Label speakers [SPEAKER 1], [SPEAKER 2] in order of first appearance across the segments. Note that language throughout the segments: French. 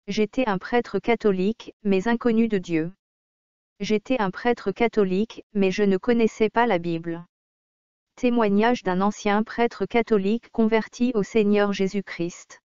[SPEAKER 1] J'étais un prêtre catholique, mais inconnu de Dieu. J'étais un prêtre catholique, mais je ne connaissais pas la Bible. Témoignage d'un ancien prêtre catholique converti au Seigneur Jésus-Christ.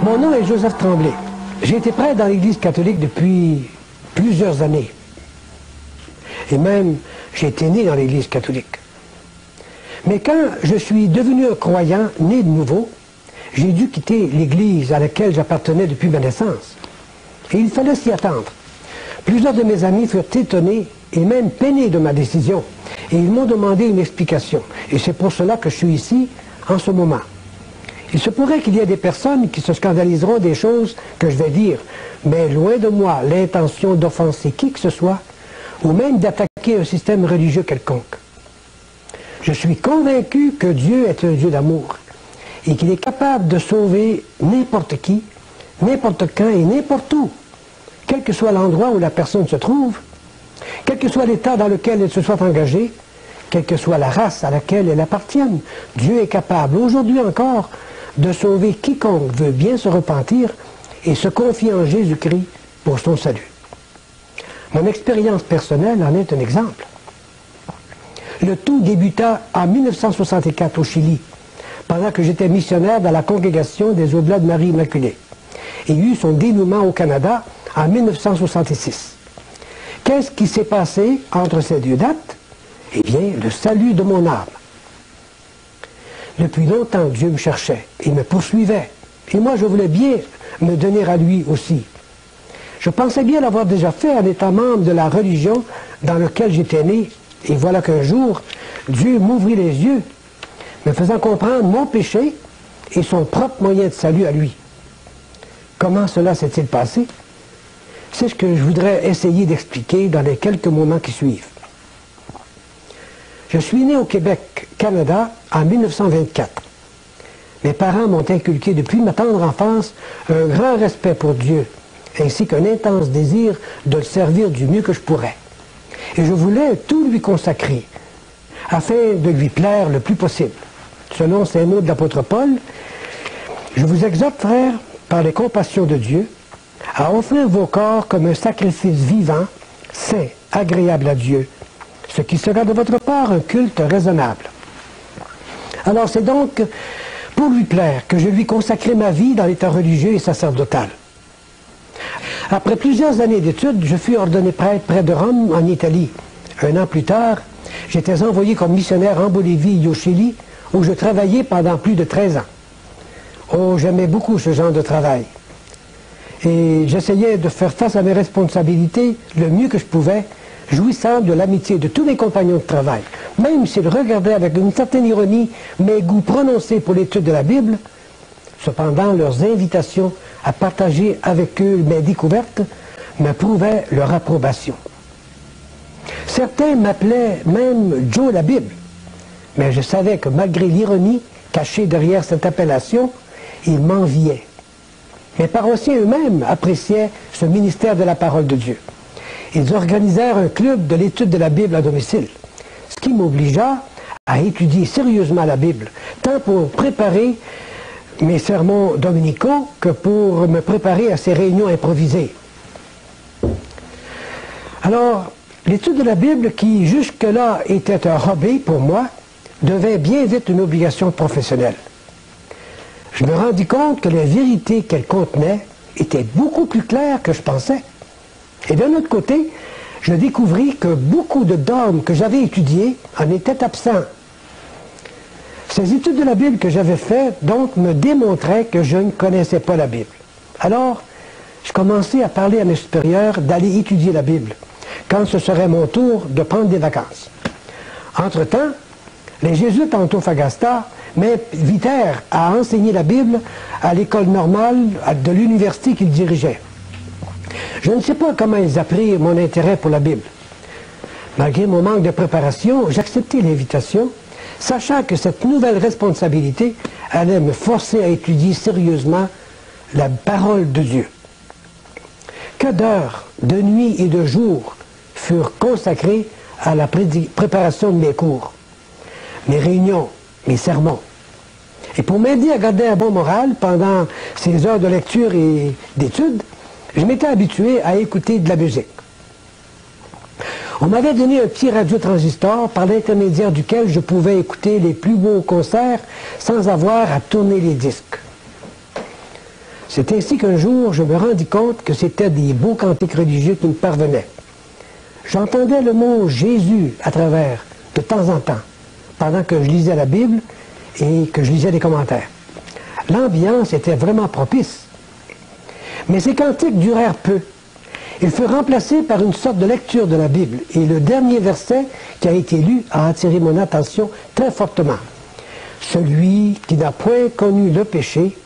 [SPEAKER 2] Mon nom est Joseph Tremblay. J'ai été prêtre dans l'Église catholique depuis plusieurs années. Et même, j'ai été né dans l'Église catholique. Mais quand je suis devenu un croyant, né de nouveau, j'ai dû quitter l'Église à laquelle j'appartenais depuis ma naissance. Et il fallait s'y attendre. Plusieurs de mes amis furent étonnés et même peinés de ma décision. Et ils m'ont demandé une explication. Et c'est pour cela que je suis ici en ce moment. Il se pourrait qu'il y ait des personnes qui se scandaliseront des choses que je vais dire, mais loin de moi l'intention d'offenser qui que ce soit, ou même d'attaquer un système religieux quelconque. Je suis convaincu que Dieu est un Dieu d'amour, et qu'il est capable de sauver n'importe qui, n'importe quand et n'importe où, quel que soit l'endroit où la personne se trouve, quel que soit l'état dans lequel elle se soit engagée, quelle que soit la race à laquelle elle appartienne. Dieu est capable, aujourd'hui encore, de sauver quiconque veut bien se repentir et se confier en Jésus-Christ pour son salut. Mon expérience personnelle en est un exemple. Le tout débuta en 1964 au Chili, pendant que j'étais missionnaire dans la congrégation des Oblats de Marie Immaculée, et eut son dénouement au Canada en 1966. Qu'est-ce qui s'est passé entre ces deux dates? Eh bien, le salut de mon âme. Depuis longtemps, Dieu me cherchait et me poursuivait. Et moi, je voulais bien me donner à lui aussi. Je pensais bien l'avoir déjà fait en étant membre de la religion dans laquelle j'étais né. Et voilà qu'un jour, Dieu m'ouvrit les yeux, me faisant comprendre mon péché et son propre moyen de salut à lui. Comment cela s'est-il passé? C'est ce que je voudrais essayer d'expliquer dans les quelques moments qui suivent. Je suis né au Québec, Canada, en 1924. Mes parents m'ont inculqué depuis ma tendre enfance un grand respect pour Dieu, ainsi qu'un intense désir de le servir du mieux que je pourrais. Et je voulais tout lui consacrer, afin de lui plaire le plus possible. Selon ces mots de l'apôtre Paul, « Je vous exhorte, frères, par les compassions de Dieu, à offrir vos corps comme un sacrifice vivant, saint, agréable à Dieu, ce qui sera de votre part un culte raisonnable. » Alors c'est donc pour lui plaire que je lui consacrai ma vie dans l'état religieux et sacerdotal. Après plusieurs années d'études, je fus ordonné prêtre près de Rome, en Italie. Un an plus tard, j'étais envoyé comme missionnaire en Bolivie et au Chili, où je travaillais pendant plus de 13 ans. Oh, j'aimais beaucoup ce genre de travail. Et j'essayais de faire face à mes responsabilités le mieux que je pouvais, jouissant de l'amitié de tous mes compagnons de travail. Même s'ils regardaient avec une certaine ironie mes goûts prononcés pour l'étude de la Bible, cependant leurs invitations à partager avec eux mes découvertes me prouvaient leur approbation. Certains m'appelaient même Joe la Bible, mais je savais que malgré l'ironie cachée derrière cette appellation, ils m'enviaient. Mes paroissiens eux-mêmes appréciaient ce ministère de la parole de Dieu. Ils organisèrent un club de l'étude de la Bible à domicile, ce qui m'obligea à étudier sérieusement la Bible, tant pour préparer mes sermons dominicaux que pour me préparer à ces réunions improvisées. Alors, l'étude de la Bible, qui jusque-là était un hobby pour moi, devint bien vite une obligation professionnelle. Je me rendis compte que les vérités qu'elle contenait étaient beaucoup plus claires que je pensais. Et d'un autre côté, je découvris que beaucoup de dogmes que j'avais étudiés en étaient absents. Ces études de la Bible que j'avais faites, donc, me démontraient que je ne connaissais pas la Bible. Alors, je commençai à parler à mes supérieurs d'aller étudier la Bible, quand ce serait mon tour de prendre des vacances. Entre-temps, les jésuites en Antofagasta m'invitèrent à enseigner la Bible à l'école normale de l'université qu'ils dirigeaient. Je ne sais pas comment ils apprirent mon intérêt pour la Bible. Malgré mon manque de préparation, j'acceptai l'invitation, sachant que cette nouvelle responsabilité allait me forcer à étudier sérieusement la parole de Dieu. Que d'heures, de nuit et de jour furent consacrées à la préparation de mes cours, mes réunions, mes sermons. Et pour m'aider à garder un bon moral pendant ces heures de lecture et d'études, je m'étais habitué à écouter de la musique. On m'avait donné un petit radiotransistor par l'intermédiaire duquel je pouvais écouter les plus beaux concerts sans avoir à tourner les disques. C'est ainsi qu'un jour, je me rendis compte que c'était des beaux cantiques religieux qui me parvenaient. J'entendais le mot Jésus à travers, de temps en temps, pendant que je lisais la Bible et que je lisais des commentaires. L'ambiance était vraiment propice. Mais ces cantiques durèrent peu. Ils furent remplacés par une sorte de lecture de la Bible. Et le dernier verset qui a été lu a attiré mon attention très fortement. Celui qui n'a point connu le péché,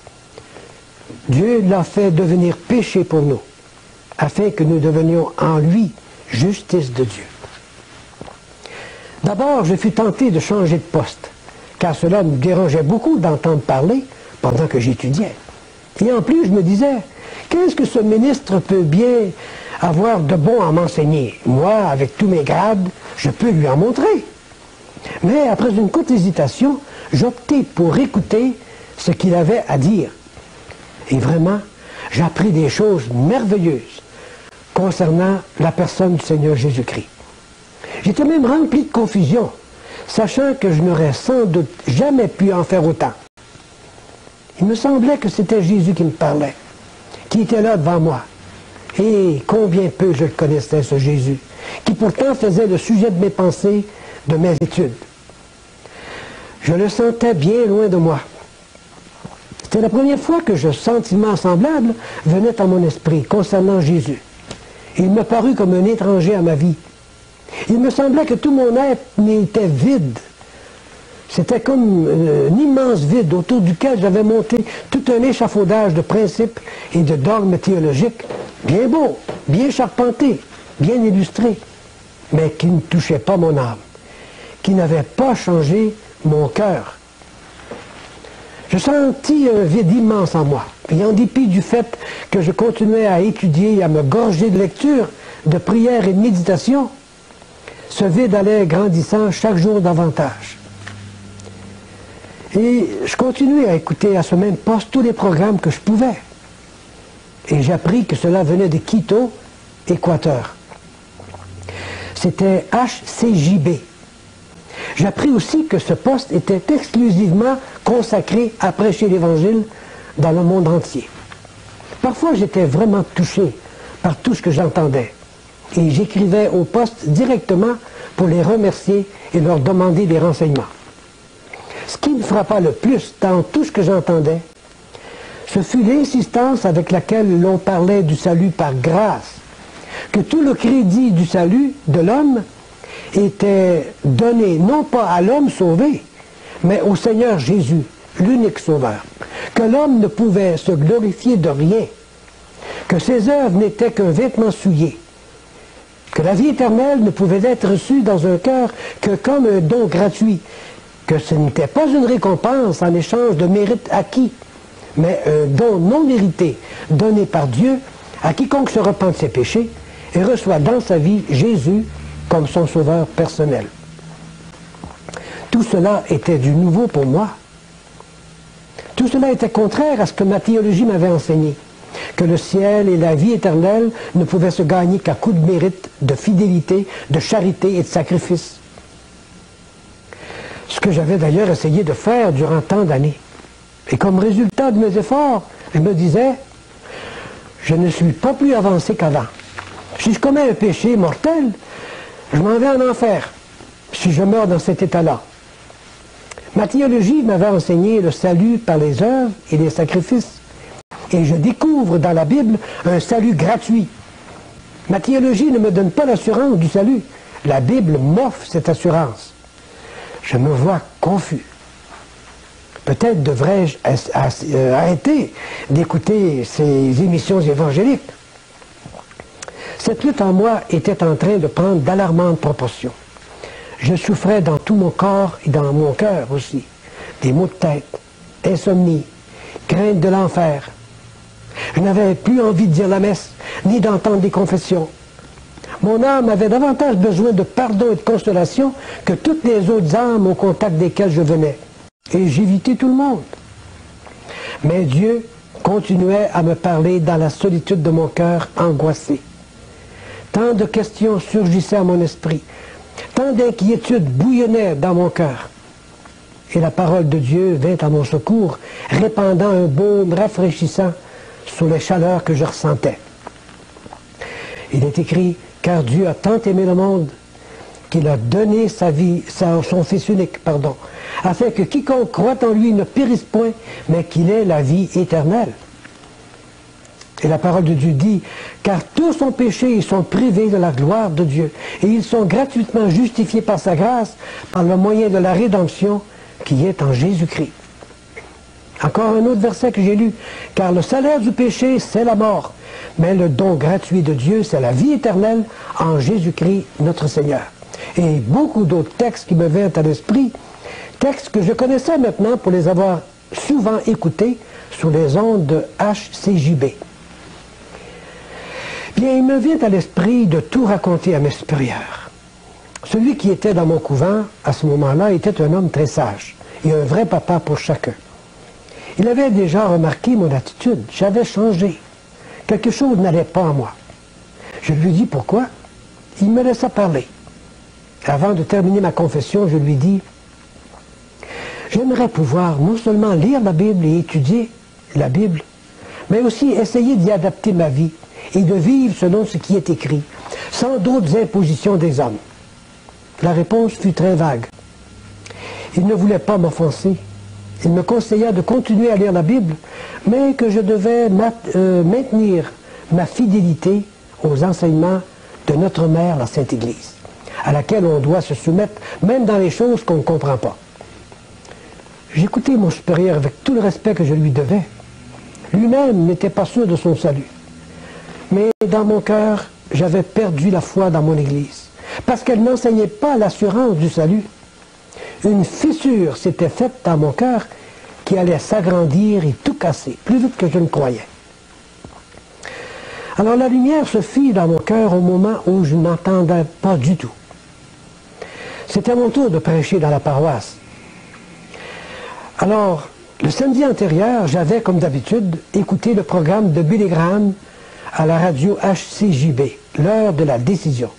[SPEAKER 2] Dieu l'a fait devenir péché pour nous, afin que nous devenions en lui justice de Dieu. D'abord, je fus tenté de changer de poste, car cela me dérangeait beaucoup d'entendre parler pendant que j'étudiais. Et en plus, je me disais, qu'est-ce que ce ministre peut bien avoir de bon à m'enseigner? Moi, avec tous mes grades, je peux lui en montrer. Mais après une courte hésitation, j'optai pour écouter ce qu'il avait à dire. Et vraiment, j'ai appris des choses merveilleuses concernant la personne du Seigneur Jésus-Christ. J'étais même rempli de confusion, sachant que je n'aurais sans doute jamais pu en faire autant. Il me semblait que c'était Jésus qui me parlait, qui était là devant moi. Et combien peu je le connaissais, ce Jésus, qui pourtant faisait le sujet de mes pensées, de mes études. Je le sentais bien loin de moi. C'était la première fois que ce sentiment semblable venait à mon esprit concernant Jésus. Il me parut comme un étranger à ma vie. Il me semblait que tout mon être était vide. C'était comme un immense vide autour duquel j'avais monté tout un échafaudage de principes et de dogmes théologiques, bien beaux, bien charpentés, bien illustrés, mais qui ne touchaient pas mon âme, qui n'avaient pas changé mon cœur. Je sentis un vide immense en moi, et en dépit du fait que je continuais à étudier et à me gorger de lecture, de prière et de méditation, ce vide allait grandissant chaque jour davantage. Et je continuais à écouter à ce même poste tous les programmes que je pouvais. Et j'appris que cela venait de Quito, Équateur. C'était HCJB. J'appris aussi que ce poste était exclusivement consacré à prêcher l'Évangile dans le monde entier. Parfois, j'étais vraiment touché par tout ce que j'entendais. Et j'écrivais au poste directement pour les remercier et leur demander des renseignements. Ce qui me frappa le plus dans tout ce que j'entendais, ce fut l'insistance avec laquelle l'on parlait du salut par grâce, que tout le crédit du salut de l'homme était donné non pas à l'homme sauvé, mais au Seigneur Jésus, l'unique sauveur, que l'homme ne pouvait se glorifier de rien, que ses œuvres n'étaient qu'un vêtement souillé, que la vie éternelle ne pouvait être reçue dans un cœur que comme un don gratuit, que ce n'était pas une récompense en échange de mérites acquis, mais un don non mérité, donné par Dieu à quiconque se repent de ses péchés et reçoit dans sa vie Jésus comme son sauveur personnel. Tout cela était du nouveau pour moi. Tout cela était contraire à ce que ma théologie m'avait enseigné, que le ciel et la vie éternelle ne pouvaient se gagner qu'à coup de mérite, de fidélité, de charité et de sacrifice. Ce que j'avais d'ailleurs essayé de faire durant tant d'années. Et comme résultat de mes efforts, je me disais, je ne suis pas plus avancé qu'avant. Si je commets un péché mortel, je m'en vais en enfer, si je meurs dans cet état-là. Ma théologie m'avait enseigné le salut par les œuvres et les sacrifices. Et je découvre dans la Bible un salut gratuit. Ma théologie ne me donne pas l'assurance du salut. La Bible m'offre cette assurance. Je me vois confus. Peut-être devrais-je arrêter d'écouter ces émissions évangéliques. Cette lutte en moi était en train de prendre d'alarmantes proportions. Je souffrais dans tout mon corps et dans mon cœur aussi. Des maux de tête, insomnie, crainte de l'enfer. Je n'avais plus envie de dire la messe, ni d'entendre des confessions. Mon âme avait davantage besoin de pardon et de consolation que toutes les autres âmes au contact desquelles je venais. Et j'évitais tout le monde. Mais Dieu continuait à me parler dans la solitude de mon cœur angoissé. Tant de questions surgissaient à mon esprit. Tant d'inquiétudes bouillonnaient dans mon cœur. Et la parole de Dieu vint à mon secours, répandant un baume rafraîchissant sur les chaleurs que je ressentais. Il est écrit, car Dieu a tant aimé le monde qu'il a donné sa vie, son Fils unique, afin que quiconque croit en lui ne périsse point, mais qu'il ait la vie éternelle. Et la parole de Dieu dit, car tous ont péché, ils sont privés de la gloire de Dieu, et ils sont gratuitement justifiés par sa grâce, par le moyen de la rédemption qui est en Jésus-Christ. Encore un autre verset que j'ai lu, car le salaire du péché, c'est la mort, mais le don gratuit de Dieu, c'est la vie éternelle en Jésus-Christ, notre Seigneur. Et beaucoup d'autres textes qui me viennent à l'esprit, textes que je connaissais maintenant pour les avoir souvent écoutés sur les ondes de HCJB. Bien, il me vient à l'esprit de tout raconter à mes supérieurs. Celui qui était dans mon couvent, à ce moment-là, était un homme très sage et un vrai papa pour chacun. Il avait déjà remarqué mon attitude. J'avais changé. Quelque chose n'allait pas en moi. Je lui dis pourquoi. Il me laissa parler. Avant de terminer ma confession, je lui dis « J'aimerais pouvoir non seulement lire la Bible et étudier la Bible, mais aussi essayer d'y adapter ma vie et de vivre selon ce qui est écrit, sans d'autres impositions des hommes. » La réponse fut très vague. Il ne voulait pas m'offenser. Il me conseilla de continuer à lire la Bible, mais que je devais maintenir ma fidélité aux enseignements de notre mère, la Sainte Église, à laquelle on doit se soumettre, même dans les choses qu'on ne comprend pas. J'écoutais mon supérieur avec tout le respect que je lui devais. Lui-même n'était pas sûr de son salut. Mais dans mon cœur, j'avais perdu la foi dans mon Église, parce qu'elle n'enseignait pas l'assurance du salut. Une fissure s'était faite dans mon cœur qui allait s'agrandir et tout casser, plus vite que je ne croyais. Alors la lumière se fit dans mon cœur au moment où je n'entendais pas du tout. C'était mon tour de prêcher dans la paroisse. Alors, le samedi antérieur, j'avais, comme d'habitude, écouté le programme de Billy Graham à la radio HCJB, l'heure de la décision.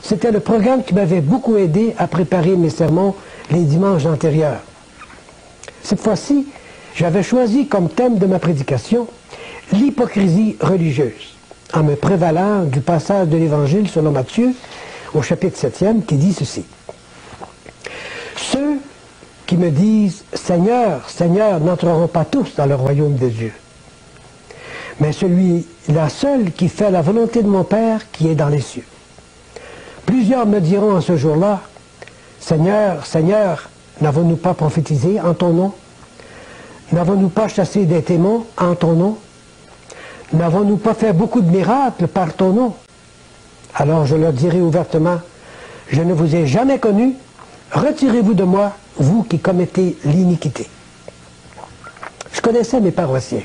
[SPEAKER 2] C'était le programme qui m'avait beaucoup aidé à préparer mes sermons les dimanches antérieurs. Cette fois-ci, j'avais choisi comme thème de ma prédication l'hypocrisie religieuse, en me prévalant du passage de l'Évangile selon Matthieu, au chapitre 7e, qui dit ceci. Ceux qui me disent « Seigneur, Seigneur » n'entreront pas tous dans le royaume des dieux. Mais celui-là seul qui fait la volonté de mon Père qui est dans les cieux. Plusieurs me diront en ce jour-là, « Seigneur, Seigneur, n'avons-nous pas prophétisé en ton nom? N'avons-nous pas chassé des démons en ton nom? N'avons-nous pas fait beaucoup de miracles par ton nom? » Alors je leur dirai ouvertement, « Je ne vous ai jamais connu, retirez-vous de moi, vous qui commettez l'iniquité. » Je connaissais mes paroissiens.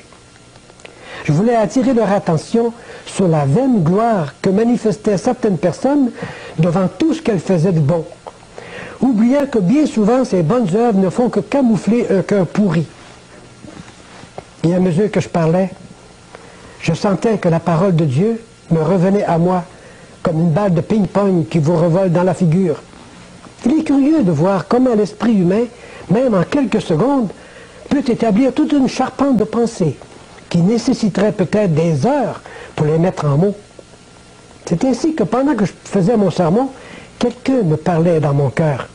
[SPEAKER 2] Je voulais attirer leur attention sur la vaine gloire que manifestaient certaines personnes devant tout ce qu'elles faisaient de bon, oubliant que bien souvent ces bonnes œuvres ne font que camoufler un cœur pourri. Et à mesure que je parlais, je sentais que la parole de Dieu me revenait à moi comme une balle de ping-pong qui vous revole dans la figure. Il est curieux de voir comment l'esprit humain, même en quelques secondes, peut établir toute une charpente de pensées qui nécessiterait peut-être des heures pour les mettre en mots. C'est ainsi que pendant que je faisais mon sermon, quelqu'un me parlait dans mon cœur.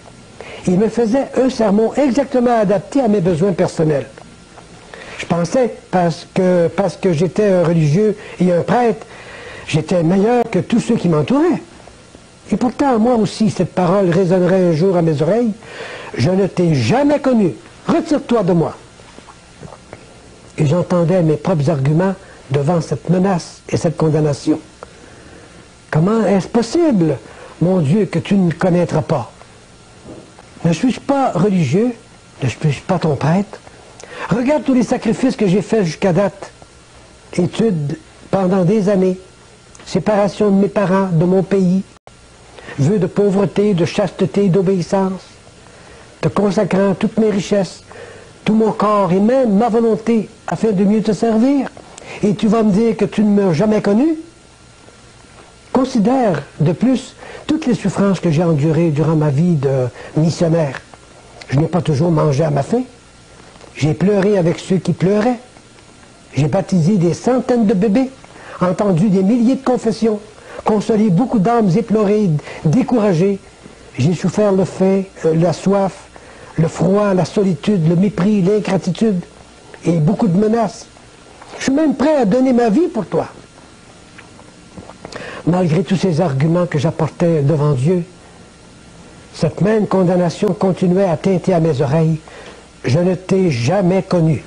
[SPEAKER 2] Il me faisait un sermon exactement adapté à mes besoins personnels. Je pensais, parce que j'étais un religieux et un prêtre, j'étais meilleur que tous ceux qui m'entouraient. Et pourtant, moi aussi, cette parole résonnerait un jour à mes oreilles. Je ne t'ai jamais connu. Retire-toi de moi. Et j'entendais mes propres arguments devant cette menace et cette condamnation. Comment est-ce possible, mon Dieu, que tu ne me connaîtras pas? Ne suis-je pas religieux? Ne suis-je pas ton prêtre? Regarde tous les sacrifices que j'ai faits jusqu'à date. études pendant des années, séparation de mes parents, de mon pays, vœux de pauvreté, de chasteté, d'obéissance, te consacrant toutes mes richesses, tout mon corps et même ma volonté afin de mieux te servir. Et tu vas me dire que tu ne m'as jamais connu? Considère de plus toutes les souffrances que j'ai endurées durant ma vie de missionnaire. Je n'ai pas toujours mangé à ma faim. J'ai pleuré avec ceux qui pleuraient. J'ai baptisé des centaines de bébés, entendu des milliers de confessions, consolé beaucoup d'âmes éplorées, découragées. J'ai souffert le faim, la soif, le froid, la solitude, le mépris, l'ingratitude et beaucoup de menaces. Je suis même prêt à donner ma vie pour toi. Malgré tous ces arguments que j'apportais devant Dieu, cette même condamnation continuait à tinter à mes oreilles. Je ne t'ai jamais connu.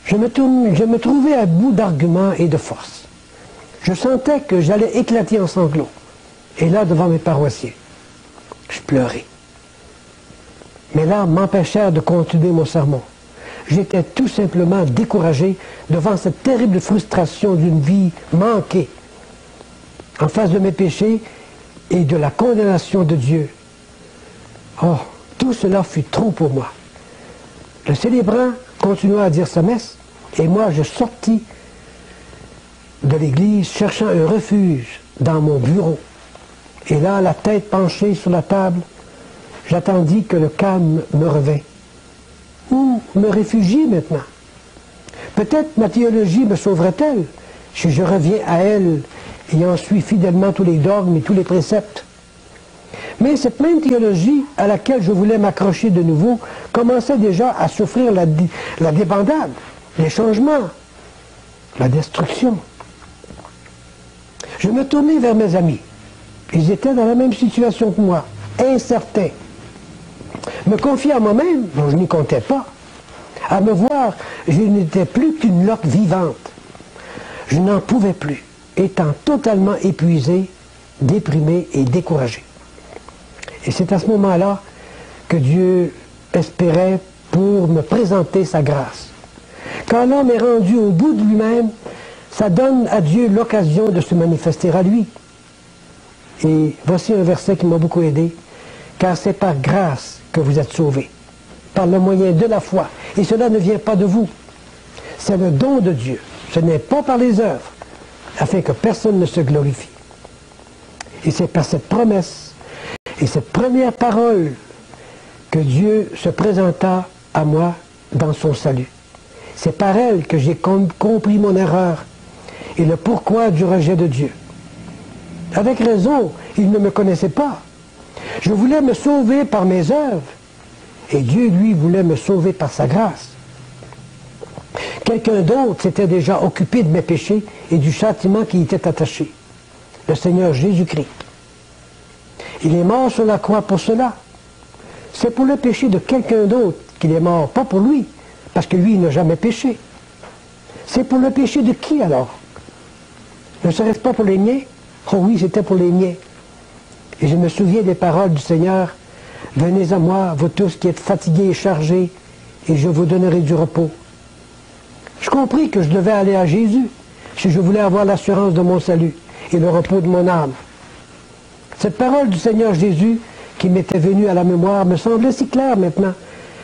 [SPEAKER 2] Je me trouvais à bout d'arguments et de force. Je sentais que j'allais éclater en sanglots. Et là, devant mes paroissiens, je pleurais. Mes larmes m'empêchèrent de continuer mon sermon. J'étais tout simplement découragé devant cette terrible frustration d'une vie manquée, en face de mes péchés et de la condamnation de Dieu. Oh, tout cela fut trop pour moi. Le célébrant continua à dire sa messe, et moi je sortis de l'église cherchant un refuge dans mon bureau. Et là, la tête penchée sur la table, j'attendis que le calme me revint. Où me réfugier maintenant? Peut-être ma théologie me sauverait-elle si je reviens à elle et en suis fidèlement tous les dogmes et tous les préceptes. Mais cette même théologie à laquelle je voulais m'accrocher de nouveau commençait déjà à souffrir la débandade, les changements, la destruction. Je me tournai vers mes amis. Ils étaient dans la même situation que moi, incertains. Me confier à moi-même, dont je n'y comptais pas. À me voir, je n'étais plus qu'une loque vivante. Je n'en pouvais plus, étant totalement épuisé, déprimé et découragé. Et c'est à ce moment-là que Dieu espérait pour me présenter sa grâce. Quand l'homme est rendu au bout de lui-même, ça donne à Dieu l'occasion de se manifester à lui. Et voici un verset qui m'a beaucoup aidé. Car c'est par grâce que vous êtes sauvés, par le moyen de la foi. Et cela ne vient pas de vous. C'est le don de Dieu. Ce n'est pas par les œuvres, afin que personne ne se glorifie. Et c'est par cette promesse et cette première parole que Dieu se présenta à moi dans son salut. C'est par elle que j'ai compris mon erreur et le pourquoi du rejet de Dieu. Avec raison, il ne me connaissait pas. Je voulais me sauver par mes œuvres, et Dieu, lui, voulait me sauver par sa grâce. Quelqu'un d'autre s'était déjà occupé de mes péchés et du châtiment qui y était attaché. Le Seigneur Jésus-Christ. Il est mort sur la croix pour cela. C'est pour le péché de quelqu'un d'autre qu'il est mort, pas pour lui, parce que lui, il n'a jamais péché. C'est pour le péché de qui alors? Ne serait-ce pas pour les miens? Oh oui, c'était pour les miens. Et je me souviens des paroles du Seigneur. Venez à moi, vous tous qui êtes fatigués et chargés, et je vous donnerai du repos. Je compris que je devais aller à Jésus si je voulais avoir l'assurance de mon salut et le repos de mon âme. Cette parole du Seigneur Jésus qui m'était venue à la mémoire me semblait si claire maintenant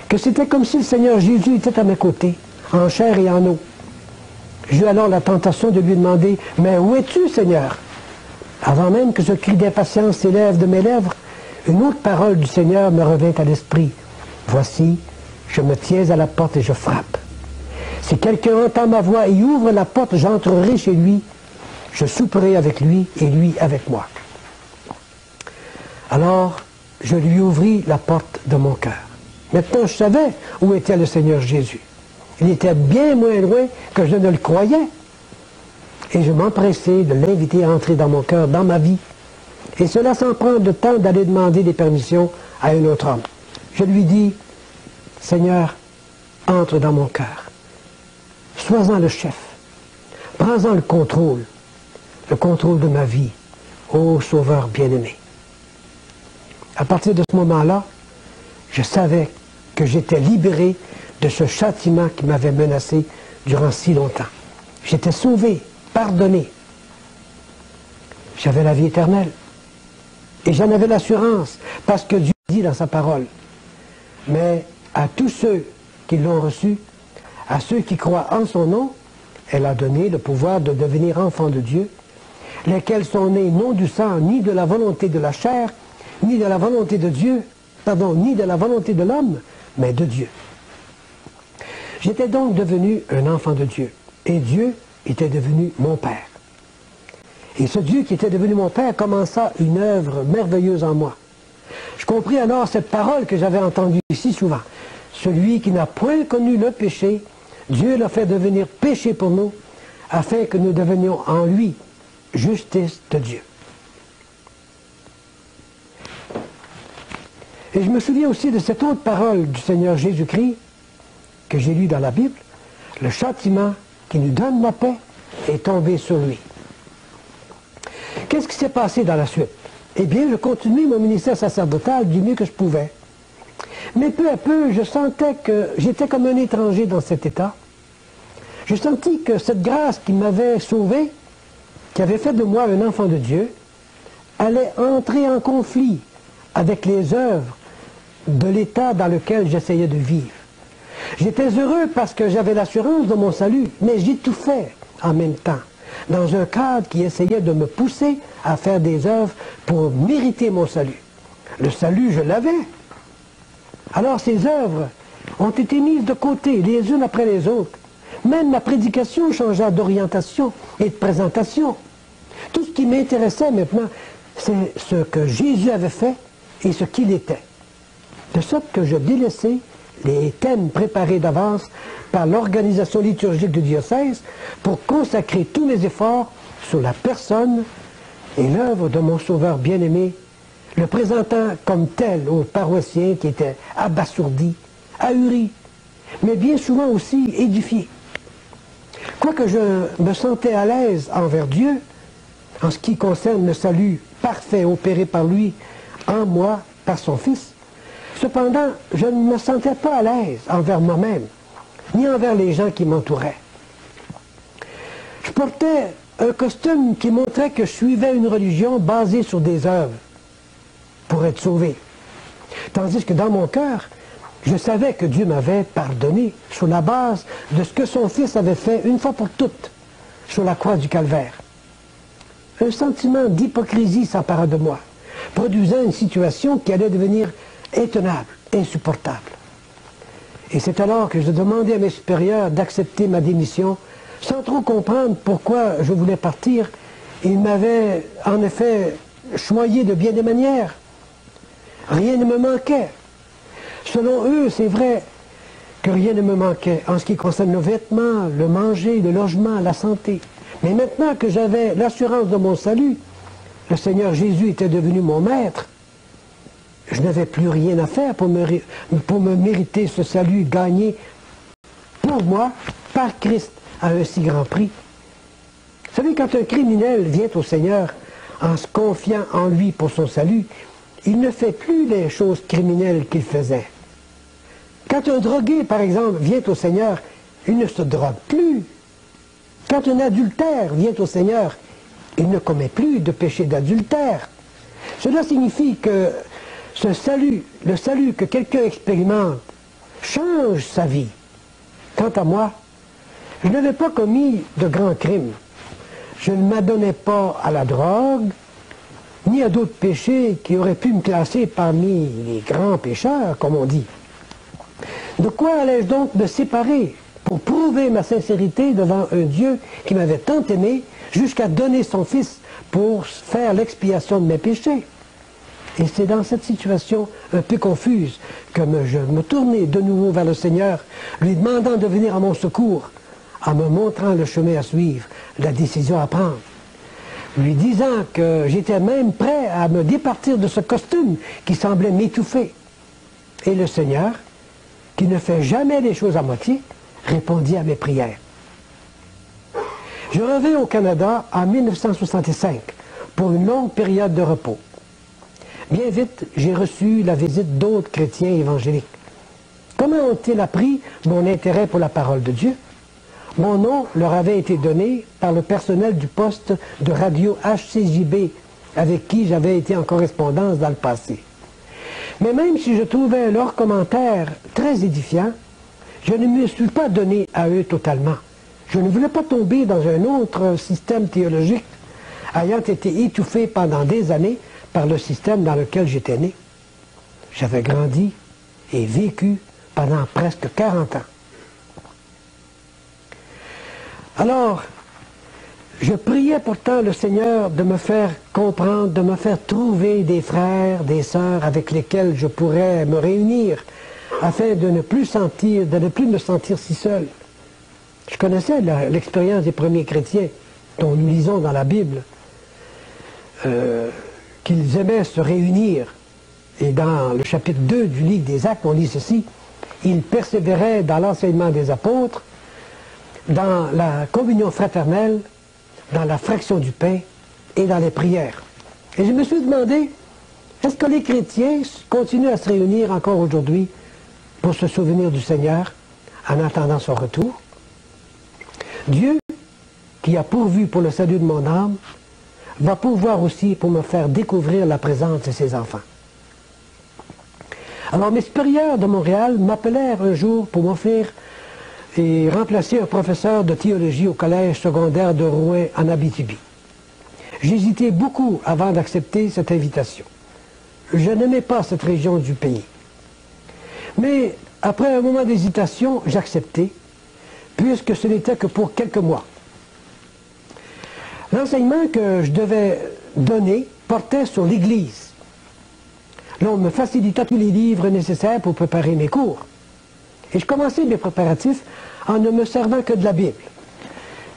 [SPEAKER 2] que c'était comme si le Seigneur Jésus était à mes côtés, en chair et en eau. J'eus alors la tentation de lui demander « Mais où es-tu, Seigneur ?» Avant même que ce cri d'impatience s'élève de mes lèvres, une autre parole du Seigneur me revint à l'esprit. « Voici, je me tiens à la porte et je frappe. Si quelqu'un entend ma voix et ouvre la porte, j'entrerai chez lui, je souperai avec lui et lui avec moi. » Alors, je lui ouvris la porte de mon cœur. Maintenant, je savais où était le Seigneur Jésus. Il était bien moins loin que je ne le croyais. Et je m'empressai de l'inviter à entrer dans mon cœur, dans ma vie. Et cela sans prendre le temps d'aller demander des permissions à un autre homme. Je lui dis, « Seigneur, entre dans mon cœur. Sois-en le chef. Prends-en le contrôle de ma vie, ô Sauveur bien-aimé. » À partir de ce moment-là, je savais que j'étais libéré de ce châtiment qui m'avait menacé durant si longtemps. J'étais sauvé, pardonné. J'avais la vie éternelle. Et j'en avais l'assurance, parce que Dieu dit dans sa parole. Mais à tous ceux qui l'ont reçu, à ceux qui croient en son nom, elle a donné le pouvoir de devenir enfants de Dieu, lesquels sont nés non du sang, ni de la volonté de la chair, ni de la volonté de Dieu, pardon, ni de la volonté de l'homme, mais de Dieu. J'étais donc devenu un enfant de Dieu, et Dieu était devenu mon Père. Et ce Dieu qui était devenu mon Père commença une œuvre merveilleuse en moi. Je compris alors cette parole que j'avais entendue si souvent. Celui qui n'a point connu le péché, Dieu l'a fait devenir péché pour nous, afin que nous devenions en lui justice de Dieu. Et je me souviens aussi de cette autre parole du Seigneur Jésus-Christ que j'ai lue dans la Bible. Le châtiment qui nous donne la paix est tombé sur lui. Qu'est-ce qui s'est passé dans la suite? Eh bien, je continuais mon ministère sacerdotal du mieux que je pouvais. Mais peu à peu, je sentais que j'étais comme un étranger dans cet état. Je sentis que cette grâce qui m'avait sauvé, qui avait fait de moi un enfant de Dieu, allait entrer en conflit avec les œuvres de l'état dans lequel j'essayais de vivre. J'étais heureux parce que j'avais l'assurance de mon salut, mais j'étouffais en même temps, dans un cadre qui essayait de me pousser à faire des œuvres pour mériter mon salut. Le salut, je l'avais. Alors ces œuvres ont été mises de côté, les unes après les autres. Même ma prédication changea d'orientation et de présentation. Tout ce qui m'intéressait maintenant, c'est ce que Jésus avait fait et ce qu'il était. De sorte que je délaissais les thèmes préparés d'avance par l'organisation liturgique du diocèse pour consacrer tous mes efforts sur la personne et l'œuvre de mon Sauveur bien-aimé, le présentant comme tel aux paroissiens qui étaient abasourdis, ahuris, mais bien souvent aussi édifiés. Quoique je me sentais à l'aise envers Dieu, en ce qui concerne le salut parfait opéré par lui en moi, par son Fils, cependant, je ne me sentais pas à l'aise envers moi-même, ni envers les gens qui m'entouraient. Je portais un costume qui montrait que je suivais une religion basée sur des œuvres pour être sauvé. Tandis que dans mon cœur, je savais que Dieu m'avait pardonné sur la base de ce que son Fils avait fait une fois pour toutes sur la croix du Calvaire. Un sentiment d'hypocrisie s'empara de moi, produisant une situation qui allait devenir intenable, insupportable. Et c'est alors que je demandais à mes supérieurs d'accepter ma démission, sans trop comprendre pourquoi je voulais partir. Ils m'avaient en effet choyé de bien des manières. Rien ne me manquait. Selon eux, c'est vrai que rien ne me manquait en ce qui concerne le vêtement, le manger, le logement, la santé. Mais maintenant que j'avais l'assurance de mon salut, le Seigneur Jésus était devenu mon maître, je n'avais plus rien à faire pour me mériter ce salut gagné pour moi, par Christ, à un si grand prix. Vous savez, quand un criminel vient au Seigneur en se confiant en lui pour son salut, il ne fait plus les choses criminelles qu'il faisait. Quand un drogué, par exemple, vient au Seigneur, il ne se drogue plus. Quand un adultère vient au Seigneur, il ne commet plus de péché d'adultère. Cela signifie que ce salut, le salut que quelqu'un expérimente, change sa vie. Quant à moi, je n'avais pas commis de grands crimes. Je ne m'adonnais pas à la drogue, ni à d'autres péchés qui auraient pu me classer parmi les grands pécheurs, comme on dit. De quoi allais-je donc me séparer pour prouver ma sincérité devant un Dieu qui m'avait tant aimé jusqu'à donner son Fils pour faire l'expiation de mes péchés? Et c'est dans cette situation un peu confuse que je me tournai de nouveau vers le Seigneur, lui demandant de venir à mon secours, en me montrant le chemin à suivre, la décision à prendre, lui disant que j'étais même prêt à me départir de ce costume qui semblait m'étouffer. Et le Seigneur, qui ne fait jamais les choses à moitié, répondit à mes prières. Je revins au Canada en 1965 pour une longue période de repos. Bien vite, j'ai reçu la visite d'autres chrétiens évangéliques. Comment ont-ils appris mon intérêt pour la parole de Dieu? Mon nom leur avait été donné par le personnel du poste de radio HCJB, avec qui j'avais été en correspondance dans le passé. Mais même si je trouvais leurs commentaires très édifiants, je ne me suis pas donné à eux totalement. Je ne voulais pas tomber dans un autre système théologique, ayant été étouffé pendant des années par le système dans lequel j'étais né. J'avais grandi et vécu pendant presque 40 ans. Alors, je priais pourtant le Seigneur de me faire comprendre, de me faire trouver des frères, des sœurs avec lesquels je pourrais me réunir afin de ne plus me sentir si seul. Je connaissais l'expérience des premiers chrétiens dont nous lisons dans la Bible, qu'ils aimaient se réunir. Et dans le chapitre 2 du livre des Actes, on lit ceci: ils persévéraient dans l'enseignement des apôtres, dans la communion fraternelle, dans la fraction du pain et dans les prières. Et je me suis demandé, est-ce que les chrétiens continuent à se réunir encore aujourd'hui pour se souvenir du Seigneur en attendant son retour? Dieu, qui a pourvu pour le salut de mon âme, va pourvoir aussi pour me faire découvrir la présence de ses enfants. Alors mes supérieurs de Montréal m'appelèrent un jour pour m'offrir et remplacer un professeur de théologie au collège secondaire de Rouen en Abitibi. J'hésitais beaucoup avant d'accepter cette invitation. Je n'aimais pas cette région du pays. Mais après un moment d'hésitation, j'acceptai, puisque ce n'était que pour quelques mois. L'enseignement que je devais donner portait sur l'Église. Là, on me facilita tous les livres nécessaires pour préparer mes cours. Et je commençais mes préparatifs en ne me servant que de la Bible.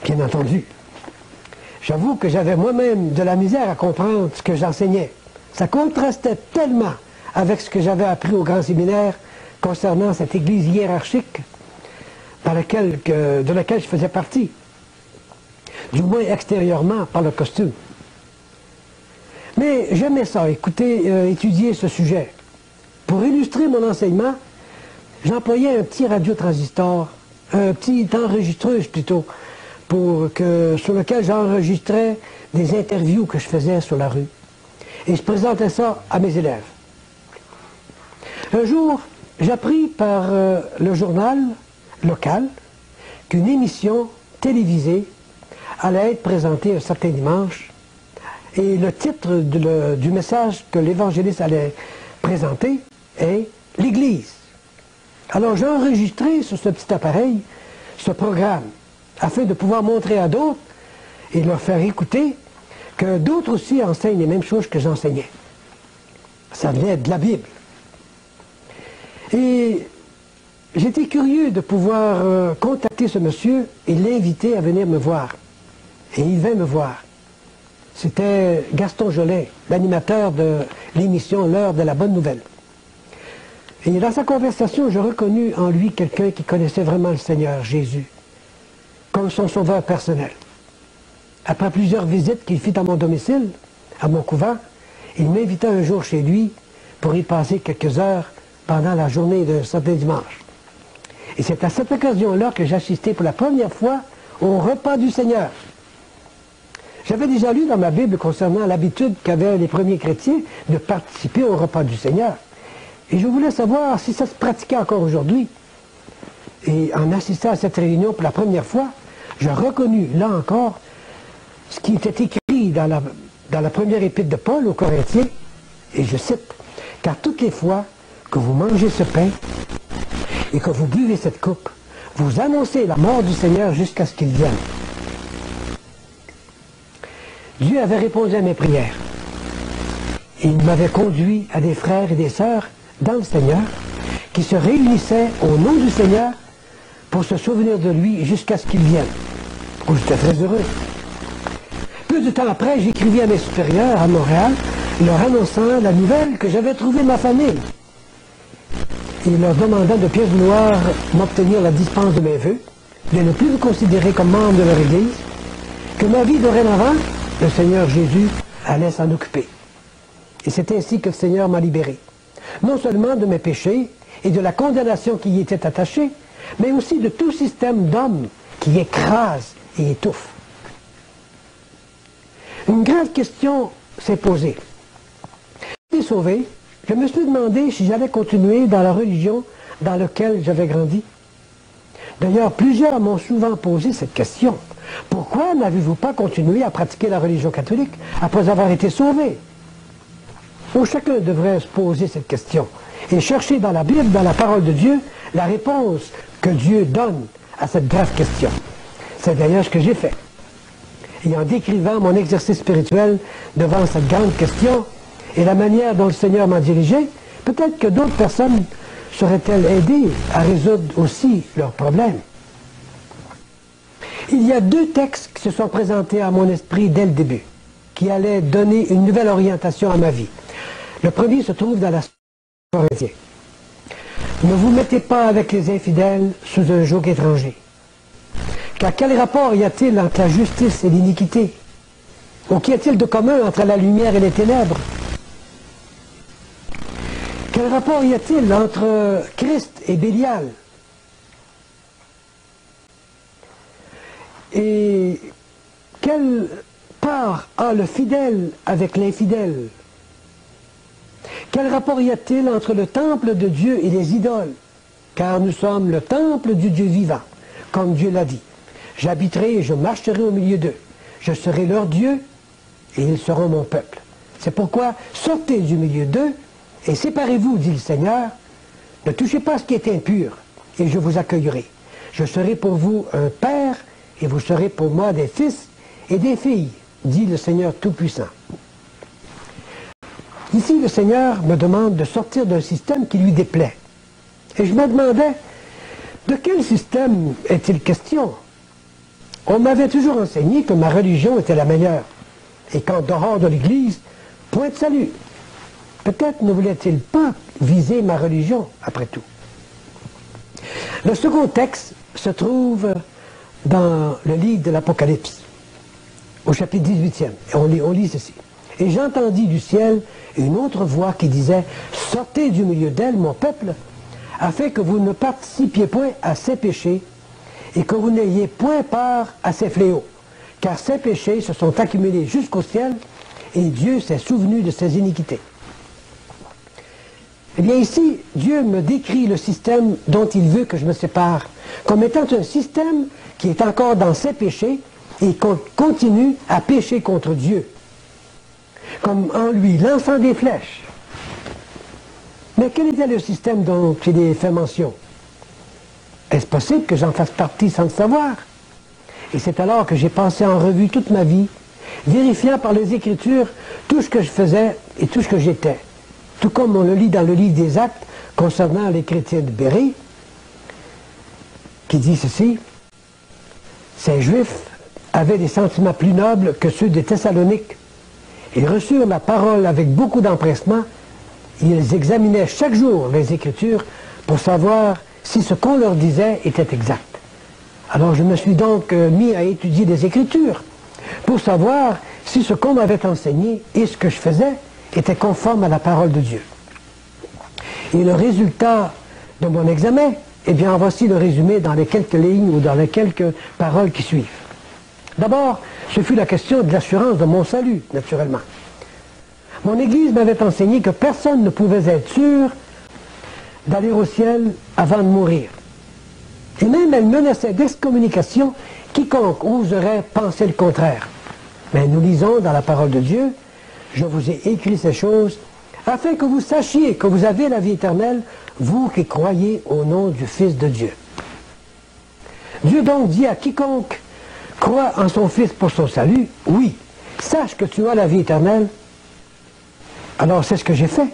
[SPEAKER 2] Bien entendu. J'avoue que j'avais moi-même de la misère à comprendre ce que j'enseignais. Ça contrastait tellement avec ce que j'avais appris au grand séminaire concernant cette Église hiérarchique de laquelle je faisais partie. Du moins extérieurement, par le costume. Mais j'aimais ça, étudier ce sujet. Pour illustrer mon enseignement, j'employais un petit radiotransistor, un petit enregistreuse plutôt, sur lequel j'enregistrais des interviews que je faisais sur la rue. Et je présentais ça à mes élèves. Un jour, j'appris par le journal local qu'une émission télévisée allait être présentée un certain dimanche. Et le titre du message que l'évangéliste allait présenter est « L'Église ». Alors j'ai enregistré sur ce petit appareil ce programme afin de pouvoir montrer à d'autres et leur faire écouter que d'autres aussi enseignent les mêmes choses que j'enseignais. Ça venait de la Bible. Et j'étais curieux de pouvoir contacter ce monsieur et l'inviter à venir me voir. Et il vint me voir. C'était Gaston Jolin, l'animateur de l'émission L'heure de la bonne nouvelle. Et dans sa conversation, je reconnus en lui quelqu'un qui connaissait vraiment le Seigneur Jésus, comme son sauveur personnel. Après plusieurs visites qu'il fit à mon domicile, à mon couvent, il m'invita un jour chez lui pour y passer quelques heures pendant la journée d'un certain dimanche. Et c'est à cette occasion-là que j'assistais pour la première fois au repas du Seigneur. J'avais déjà lu dans ma Bible concernant l'habitude qu'avaient les premiers chrétiens de participer au repas du Seigneur. Et je voulais savoir si ça se pratiquait encore aujourd'hui. Et en assistant à cette réunion pour la première fois, je reconnus là encore ce qui était écrit dans la première épître de Paul aux Corinthiens, et je cite: « Car toutes les fois que vous mangez ce pain et que vous buvez cette coupe, vous annoncez la mort du Seigneur jusqu'à ce qu'il vienne. » Dieu avait répondu à mes prières. Il m'avait conduit à des frères et des sœurs dans le Seigneur qui se réunissaient au nom du Seigneur pour se souvenir de lui jusqu'à ce qu'il vienne. Oh, j'étais très heureux. Peu de temps après, j'écrivis à mes supérieurs à Montréal, leur annonçant la nouvelle que j'avais trouvé ma famille et leur demandant de pied vouloir m'obtenir la dispense de mes vœux, de ne plus me considérer comme membre de leur Église, que ma vie dorénavant, le Seigneur Jésus allait s'en occuper. Et c'est ainsi que le Seigneur m'a libéré. Non seulement de mes péchés et de la condamnation qui y était attachée, mais aussi de tout système d'hommes qui écrase et étouffe. Une grave question s'est posée. Je suis sauvé, je me suis demandé si j'allais continuer dans la religion dans laquelle j'avais grandi. D'ailleurs, plusieurs m'ont souvent posé cette question. Pourquoi n'avez-vous pas continué à pratiquer la religion catholique après avoir été sauvé? Donc, chacun devrait se poser cette question et chercher dans la Bible, dans la parole de Dieu, la réponse que Dieu donne à cette grave question. C'est d'ailleurs ce que j'ai fait. Et en décrivant mon exercice spirituel devant cette grande question et la manière dont le Seigneur m'a dirigé, peut-être que d'autres personnes seraient-elles aidées à résoudre aussi leurs problèmes. Il y a deux textes qui se sont présentés à mon esprit dès le début, qui allaient donner une nouvelle orientation à ma vie. Le premier se trouve dans la Corinthiens. Ne vous mettez pas avec les infidèles sous un joug étranger. Car quel rapport y a-t-il entre la justice et l'iniquité? Ou qu'y a-t-il de commun entre la lumière et les ténèbres? Quel rapport y a-t-il entre Christ et Bélial? Et quelle part a le fidèle avec l'infidèle? Quel rapport y a-t-il entre le temple de Dieu et les idoles? Car nous sommes le temple du Dieu vivant, comme Dieu l'a dit. J'habiterai et je marcherai au milieu d'eux. Je serai leur Dieu et ils seront mon peuple. C'est pourquoi sortez du milieu d'eux et séparez-vous, dit le Seigneur. Ne touchez pas ce qui est impur et je vous accueillerai. Je serai pour vous un père et vous serez pour moi des fils et des filles, dit le Seigneur Tout-Puissant. Ici, le Seigneur me demande de sortir d'un système qui lui déplaît. Et je me demandais, de quel système est-il question? On m'avait toujours enseigné que ma religion était la meilleure, et qu'en dehors de l'Église, point de salut. Peut-être ne voulait-il pas viser ma religion, après tout. Le second texte se trouve dans le livre de l'Apocalypse, au chapitre 18e. Et on lit ceci. Et j'entendis du ciel une autre voix qui disait « Sortez du milieu d'elle, mon peuple, afin que vous ne participiez point à ses péchés et que vous n'ayez point part à ses fléaux, car ses péchés se sont accumulés jusqu'au ciel et Dieu s'est souvenu de ses iniquités. » Eh bien ici, Dieu me décrit le système dont il veut que je me sépare, comme étant un système qui est encore dans ses péchés et continue à pécher contre Dieu, comme en lui lançant des flèches. Mais quel était le système dont il est fait mention? Est-ce possible que j'en fasse partie sans le savoir? Et c'est alors que j'ai passé en revue toute ma vie, vérifiant par les Écritures tout ce que je faisais et tout ce que j'étais. Tout comme on le lit dans le livre des Actes concernant les chrétiens de Bérée, qui dit ceci: ces Juifs avaient des sentiments plus nobles que ceux des Thessaloniques. Ils reçurent la parole avec beaucoup d'empressement. Ils examinaient chaque jour les Écritures pour savoir si ce qu'on leur disait était exact. Alors je me suis donc mis à étudier les Écritures pour savoir si ce qu'on m'avait enseigné et ce que je faisais était conforme à la parole de Dieu. Et le résultat de mon examen, eh bien voici le résumé dans les quelques lignes ou dans les quelques paroles qui suivent. D'abord, ce fut la question de l'assurance de mon salut, naturellement. Mon Église m'avait enseigné que personne ne pouvait être sûr d'aller au ciel avant de mourir. Et même elle menaçait d'excommunication quiconque oserait penser le contraire. Mais nous lisons dans la parole de Dieu: je vous ai écrit ces choses afin que vous sachiez que vous avez la vie éternelle, vous qui croyez au nom du Fils de Dieu. Dieu donc dit à quiconque croit en son Fils pour son salut: oui, sache que tu as la vie éternelle. Alors c'est ce que j'ai fait.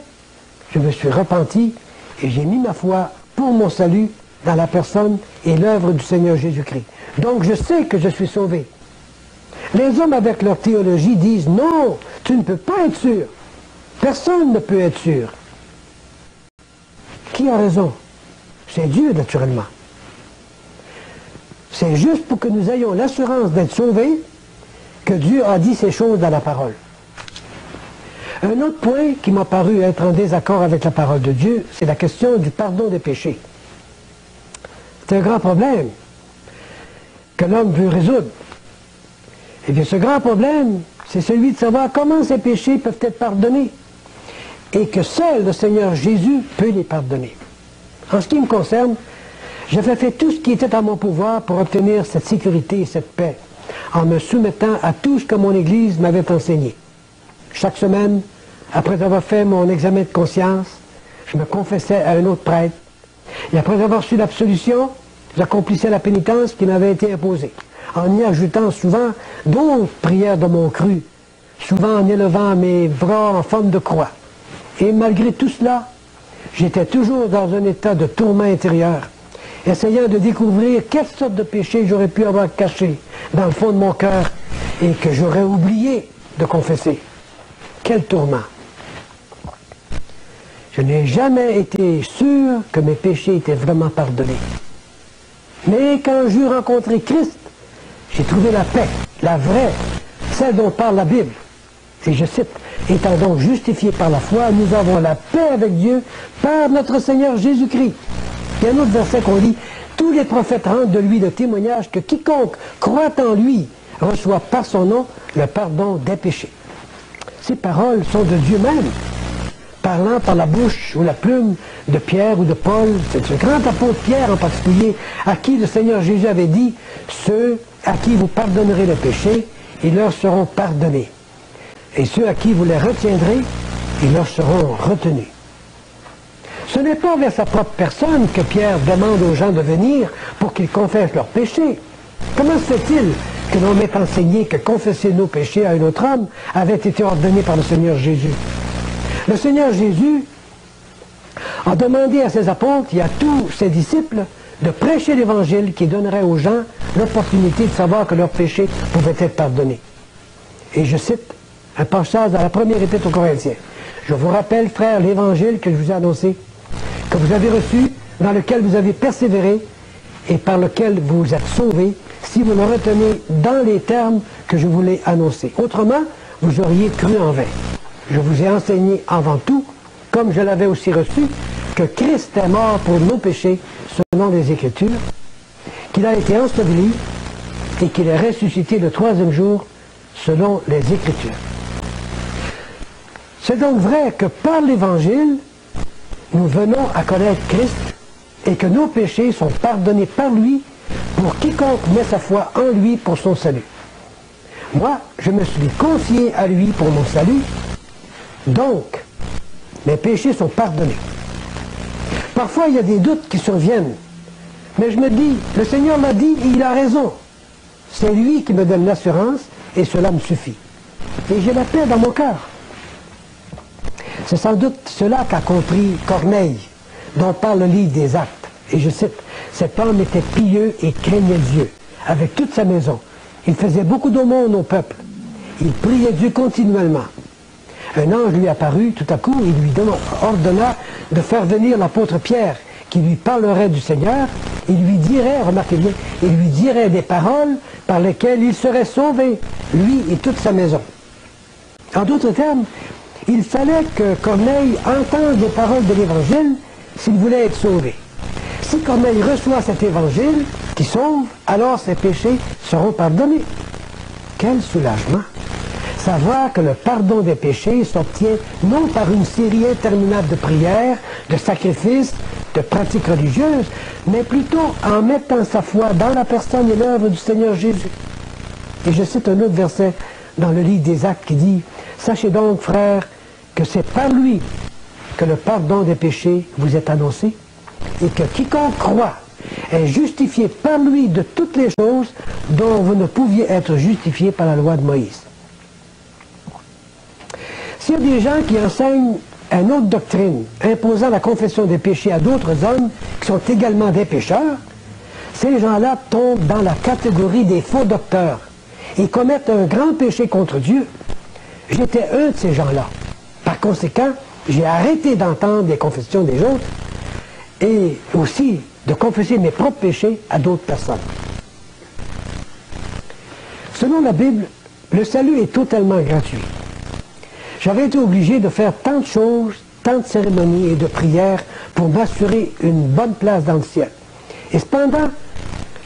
[SPEAKER 2] Je me suis repenti et j'ai mis ma foi pour mon salut dans la personne et l'œuvre du Seigneur Jésus-Christ. Donc je sais que je suis sauvé. Les hommes avec leur théologie disent: non, tu ne peux pas être sûr. Personne ne peut être sûr. Qui a raison? C'est Dieu, naturellement. C'est juste pour que nous ayons l'assurance d'être sauvés que Dieu a dit ces choses dans la parole. Un autre point qui m'a paru être en désaccord avec la parole de Dieu, c'est la question du pardon des péchés. C'est un grand problème. que l'homme veut résoudre. Eh bien, ce grand problème, c'est celui de savoir comment ces péchés peuvent être pardonnés et que seul le Seigneur Jésus peut les pardonner. En ce qui me concerne, j'avais fait tout ce qui était à mon pouvoir pour obtenir cette sécurité et cette paix, en me soumettant à tout ce que mon Église m'avait enseigné. Chaque semaine, après avoir fait mon examen de conscience, je me confessais à un autre prêtre, et après avoir reçu l'absolution, j'accomplissais la pénitence qui m'avait été imposée, en y ajoutant souvent d'autres prières de mon cru, souvent en élevant mes bras en forme de croix. Et malgré tout cela, j'étais toujours dans un état de tourment intérieur, essayant de découvrir quelle sorte de péché j'aurais pu avoir caché dans le fond de mon cœur et que j'aurais oublié de confesser. Quel tourment! Je n'ai jamais été sûr que mes péchés étaient vraiment pardonnés. Mais quand j'eus rencontré Christ, j'ai trouvé la paix, la vraie, celle dont parle la Bible. Et je cite, « Étant donc justifiés par la foi, nous avons la paix avec Dieu par notre Seigneur Jésus-Christ. » Il y a un autre verset qu'on lit, « Tous les prophètes rendent de lui le témoignage que quiconque croit en lui reçoit par son nom le pardon des péchés. » Ces paroles sont de Dieu même, parlant par la bouche ou la plume de Pierre ou de Paul, c'est ce grand apôtre Pierre en particulier, à qui le Seigneur Jésus avait dit, « Ceux à qui vous pardonnerez le péché, ils leur seront pardonnés. Et ceux à qui vous les retiendrez, ils leur seront retenus. » Ce n'est pas vers sa propre personne que Pierre demande aux gens de venir pour qu'ils confessent leurs péchés. Comment se fait-il que l'on m'ait enseigné que confesser nos péchés à un autre homme avait été ordonné par le Seigneur Jésus? Le Seigneur Jésus a demandé à ses apôtres et à tous ses disciples de prêcher l'Évangile qui donnerait aux gens l'opportunité de savoir que leurs péchés pouvaient être pardonnés. Et je cite un passage dans la première épître aux Corinthiens. « Je vous rappelle, frères, l'Évangile que je vous ai annoncé, que vous avez reçu, dans lequel vous avez persévéré et par lequel vous êtes sauvés, si vous le retenez dans les termes que je vous l'ai annoncé. Autrement, vous auriez cru en vain. Je vous ai enseigné avant tout, comme je l'avais aussi reçu, que Christ est mort pour nos péchés, selon les Écritures, qu'il a été enseveli et qu'il est ressuscité le troisième jour, selon les Écritures. » C'est donc vrai que par l'Évangile, nous venons à connaître Christ et que nos péchés sont pardonnés par lui pour quiconque met sa foi en lui pour son salut. Moi, je me suis confié à lui pour mon salut, donc mes péchés sont pardonnés. Parfois, il y a des doutes qui surviennent, mais je me dis, le Seigneur m'a dit et il a raison. C'est lui qui me donne l'assurance et cela me suffit. Et j'ai la paix dans mon cœur. C'est sans doute cela qu'a compris Corneille, dont parle le livre des Actes. Et je cite, « Cet homme était pieux et craignait Dieu, avec toute sa maison. Il faisait beaucoup d'aumônes au peuple. Il priait Dieu continuellement. Un ange lui apparut, tout à coup, il lui ordonna de faire venir l'apôtre Pierre, qui lui parlerait du Seigneur. Il lui dirait, remarquez bien, il lui dirait des paroles par lesquelles il serait sauvé, lui et toute sa maison. » En d'autres termes, il fallait que Corneille entende les paroles de l'Évangile s'il voulait être sauvé. Si Corneille reçoit cet Évangile qui sauve, alors ses péchés seront pardonnés. Quel soulagement! Savoir que le pardon des péchés s'obtient non par une série interminable de prières, de sacrifices, de pratiques religieuses, mais plutôt en mettant sa foi dans la personne et l'œuvre du Seigneur Jésus. Et je cite un autre verset dans le livre des Actes qui dit « Sachez donc, frères, que c'est par lui que le pardon des péchés vous est annoncé, et que quiconque croit est justifié par lui de toutes les choses dont vous ne pouviez être justifiés par la loi de Moïse. » S'il y a des gens qui enseignent une autre doctrine, imposant la confession des péchés à d'autres hommes qui sont également des pécheurs, ces gens-là tombent dans la catégorie des faux docteurs et commettent un grand péché contre Dieu. J'étais un de ces gens-là. Par conséquent, j'ai arrêté d'entendre les confessions des autres et aussi de confesser mes propres péchés à d'autres personnes. Selon la Bible, le salut est totalement gratuit. J'avais été obligé de faire tant de choses, tant de cérémonies et de prières pour m'assurer une bonne place dans le ciel. Et cependant,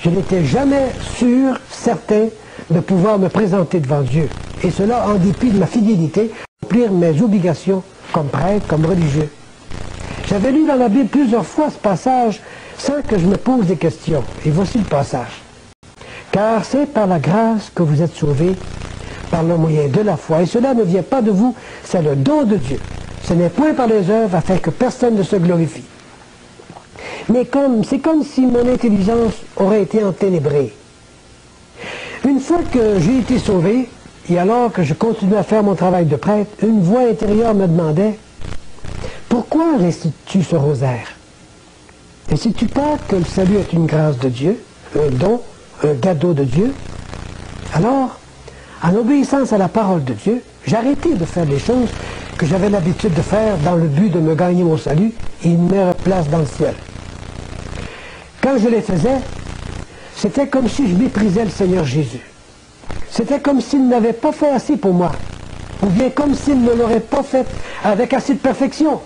[SPEAKER 2] je n'étais jamais sûr, certain, de pouvoir me présenter devant Dieu. Et cela en dépit de ma fidélité, remplir mes obligations comme prêtre, comme religieux. J'avais lu dans la Bible plusieurs fois ce passage sans que je me pose des questions. Et voici le passage. Car c'est par la grâce que vous êtes sauvés, par le moyen de la foi. Et cela ne vient pas de vous, c'est le don de Dieu. Ce n'est point par les œuvres afin que personne ne se glorifie. Mais c'est comme si mon intelligence aurait été enténébrée. Une fois que j'ai été sauvé, et alors que je continuais à faire mon travail de prêtre, une voix intérieure me demandait « Pourquoi récites-tu ce rosaire? Ne sais-tu pas que le salut est une grâce de Dieu, un don, un cadeau de Dieu? » Alors, en obéissance à la parole de Dieu, j'ai arrêté de faire les choses que j'avais l'habitude de faire dans le but de me gagner mon salut et une meilleure place dans le ciel. Quand je les faisais, c'était comme si je méprisais le Seigneur Jésus. C'était comme s'il n'avait pas fait assez pour moi, ou bien comme s'il ne l'aurait pas fait avec assez de perfection.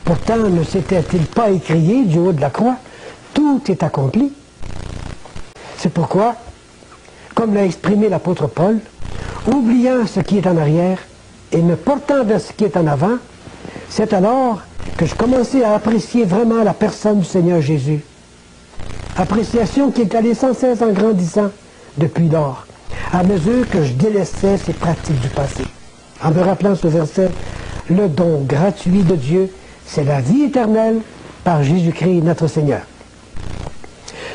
[SPEAKER 2] Pourtant, ne s'était-il pas écrié du haut de la croix, tout est accompli. C'est pourquoi, comme l'a exprimé l'apôtre Paul, oubliant ce qui est en arrière et me portant vers ce qui est en avant, c'est alors que je commençais à apprécier vraiment la personne du Seigneur Jésus. Appréciation qui est allée sans cesse en grandissant depuis lors, à mesure que je délaissais ces pratiques du passé. En me rappelant ce verset, le don gratuit de Dieu, c'est la vie éternelle par Jésus-Christ notre Seigneur.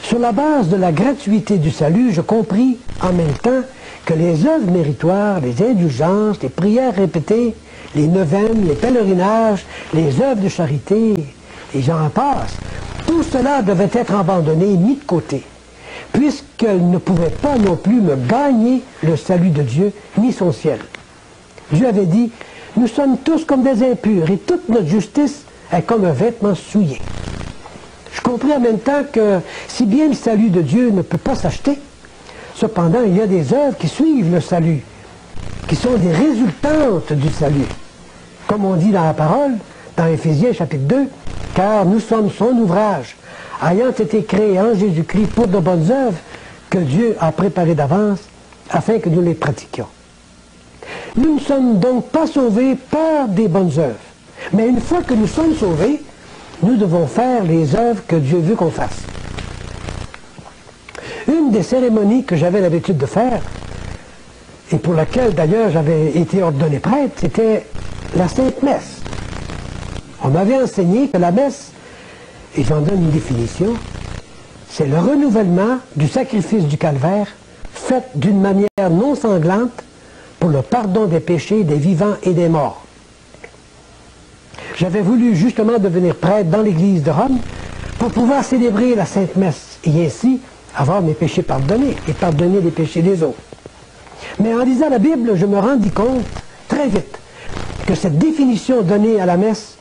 [SPEAKER 2] Sur la base de la gratuité du salut, je compris en même temps que les œuvres méritoires, les indulgences, les prières répétées, les neuvaines, les pèlerinages, les œuvres de charité, et j'en passe, tout cela devait être abandonné, mis de côté, puisqu'elles ne pouvaient pas non plus me gagner le salut de Dieu, ni son ciel. Dieu avait dit, nous sommes tous comme des impurs, et toute notre justice est comme un vêtement souillé. Je compris en même temps que, si bien le salut de Dieu ne peut pas s'acheter, cependant il y a des œuvres qui suivent le salut, qui sont des résultantes du salut. Comme on dit dans la parole, dans Éphésiens chapitre 2, car nous sommes son ouvrage, ayant été créés en Jésus-Christ pour de bonnes œuvres que Dieu a préparées d'avance afin que nous les pratiquions. Nous ne sommes donc pas sauvés par des bonnes œuvres, mais une fois que nous sommes sauvés, nous devons faire les œuvres que Dieu veut qu'on fasse. Une des cérémonies que j'avais l'habitude de faire, et pour laquelle d'ailleurs j'avais été ordonné prêtre, c'était la Sainte Messe. On m'avait enseigné que la messe, et j'en donne une définition, c'est le renouvellement du sacrifice du calvaire fait d'une manière non sanglante pour le pardon des péchés des vivants et des morts. J'avais voulu justement devenir prêtre dans l'église de Rome pour pouvoir célébrer la Sainte Messe et ainsi avoir mes péchés pardonnés et pardonner les péchés des autres. Mais en lisant la Bible, je me rendis compte très vite que cette définition donnée à la messe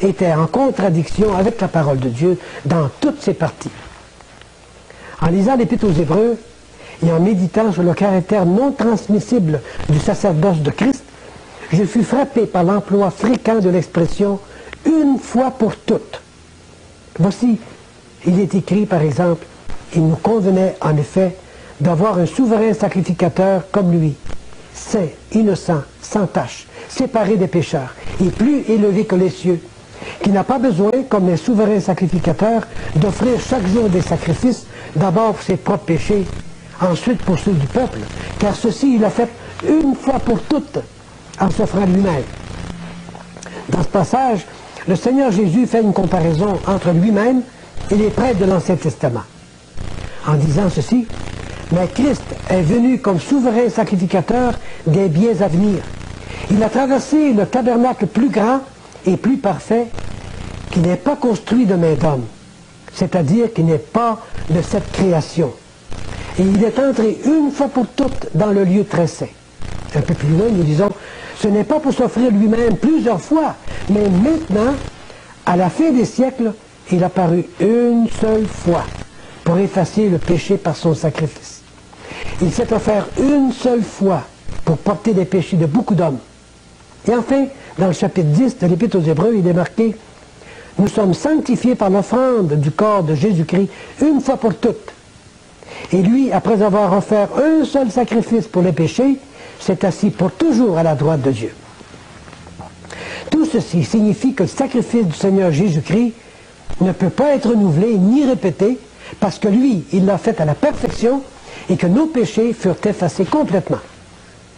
[SPEAKER 2] était en contradiction avec la parole de Dieu dans toutes ses parties. En lisant l'Épître aux Hébreux et en méditant sur le caractère non transmissible du sacerdoce de Christ, je fus frappé par l'emploi fréquent de l'expression « une fois pour toutes ». Voici, il est écrit par exemple, « Il nous convenait en effet d'avoir un souverain sacrificateur comme lui, saint, innocent, sans tache, séparé des pécheurs, et plus élevé que les cieux, qui n'a pas besoin, comme les souverains sacrificateurs, d'offrir chaque jour des sacrifices, d'abord pour ses propres péchés, ensuite pour ceux du peuple, car ceci il a fait une fois pour toutes, en s'offrant lui-même. » Dans ce passage, le Seigneur Jésus fait une comparaison entre lui-même et les prêtres de l'Ancien Testament, en disant ceci, « Mais Christ est venu comme souverain sacrificateur des biens à venir. Il a traversé le tabernacle plus grand et plus parfait qui n'est pas construit de main d'homme, c'est-à-dire qui n'est pas de cette création. Et il est entré une fois pour toutes dans le lieu très saint. » Un peu plus loin, nous disons, ce n'est pas pour s'offrir lui-même plusieurs fois, mais maintenant, à la fin des siècles, il a paru une seule fois pour effacer le péché par son sacrifice. Il s'est offert une seule fois pour porter les péchés de beaucoup d'hommes. Et enfin, dans le chapitre 10 de l'Épître aux Hébreux, il est marqué « nous sommes sanctifiés par l'offrande du corps de Jésus-Christ une fois pour toutes. Et lui, après avoir offert un seul sacrifice pour les péchés, s'est assis pour toujours à la droite de Dieu. Tout ceci signifie que le sacrifice du Seigneur Jésus-Christ ne peut pas être renouvelé ni répété, parce que lui, il l'a fait à la perfection et que nos péchés furent effacés complètement.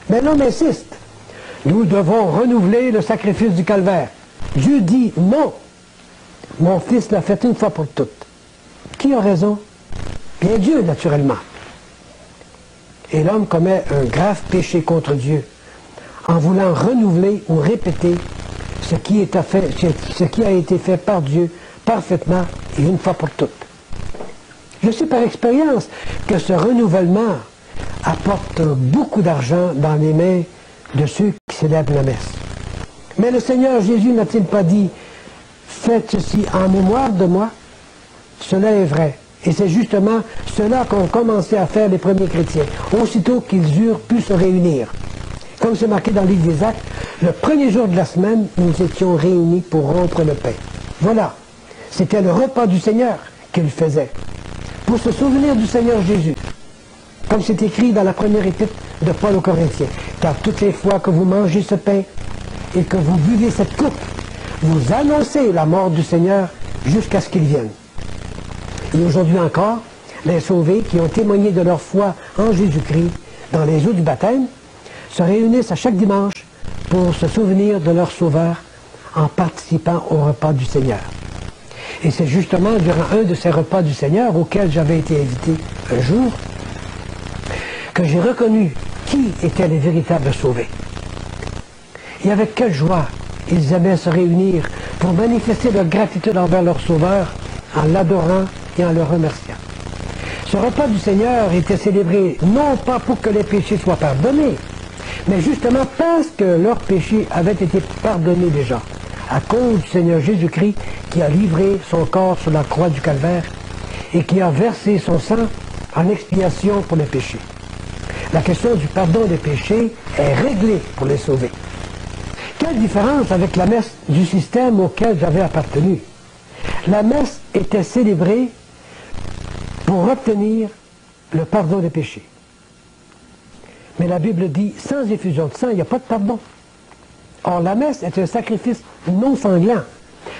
[SPEAKER 2] Mais l'homme insiste. Nous devons renouveler le sacrifice du calvaire. Dieu dit non. Mon fils l'a fait une fois pour toutes. Qui a raison? Bien Dieu, naturellement. Et l'homme commet un grave péché contre Dieu en voulant renouveler ou répéter ce qui a été fait par Dieu parfaitement et une fois pour toutes. Je sais par expérience que ce renouvellement apporte beaucoup d'argent dans les mains de ceux qui célèbrent la messe. Mais le Seigneur Jésus n'a-t-il pas dit « Faites ceci en mémoire de moi » Cela est vrai. Et c'est justement cela qu'ont commencé à faire les premiers chrétiens, aussitôt qu'ils eurent pu se réunir. Comme c'est marqué dans le livre des Actes, le premier jour de la semaine, nous étions réunis pour rompre le pain. Voilà, c'était le repas du Seigneur qu'ils faisaient, pour se souvenir du Seigneur Jésus. Comme c'est écrit dans la première épître de Paul aux Corinthiens, car toutes les fois que vous mangez ce pain et que vous buvez cette coupe, vous annoncez la mort du Seigneur jusqu'à ce qu'il vienne. Et aujourd'hui encore, les sauvés qui ont témoigné de leur foi en Jésus-Christ dans les eaux du baptême se réunissent à chaque dimanche pour se souvenir de leur Sauveur en participant au repas du Seigneur. Et c'est justement durant un de ces repas du Seigneur auquel j'avais été invité un jour que j'ai reconnu qui étaient les véritables sauvés. Et avec quelle joie ils aimaient se réunir pour manifester leur gratitude envers leur Sauveur en l'adorant et en le remerciant. Ce repas du Seigneur était célébré non pas pour que les péchés soient pardonnés, mais justement parce que leurs péchés avaient été pardonnés déjà, à cause du Seigneur Jésus-Christ qui a livré son corps sur la croix du calvaire et qui a versé son sang en expiation pour les péchés. La question du pardon des péchés est réglée pour les sauvés. Quelle différence avec la messe du système auquel j'avais appartenu? La messe était célébrée pour obtenir le pardon des péchés. Mais la Bible dit, sans effusion de sang, il n'y a pas de pardon. Or, la messe est un sacrifice non sanglant,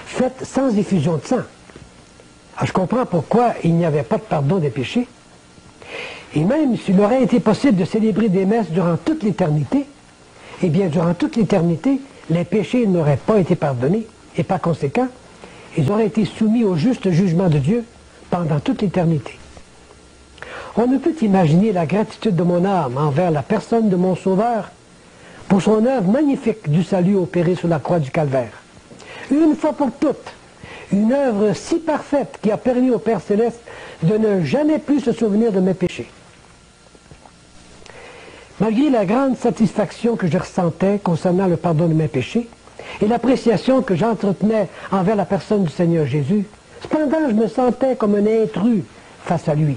[SPEAKER 2] fait sans effusion de sang. Alors, je comprends pourquoi il n'y avait pas de pardon des péchés. Et même s'il aurait été possible de célébrer des messes durant toute l'éternité, eh bien, durant toute l'éternité, les péchés n'auraient pas été pardonnés, et par conséquent, ils auraient été soumis au juste jugement de Dieu pendant toute l'éternité. On ne peut imaginer la gratitude de mon âme envers la personne de mon Sauveur pour son œuvre magnifique du salut opéré sur la croix du Calvaire. Une fois pour toutes, une œuvre si parfaite qui a permis au Père Céleste de ne jamais plus se souvenir de mes péchés. Malgré la grande satisfaction que je ressentais concernant le pardon de mes péchés et l'appréciation que j'entretenais envers la personne du Seigneur Jésus, cependant je me sentais comme un intrus face à lui.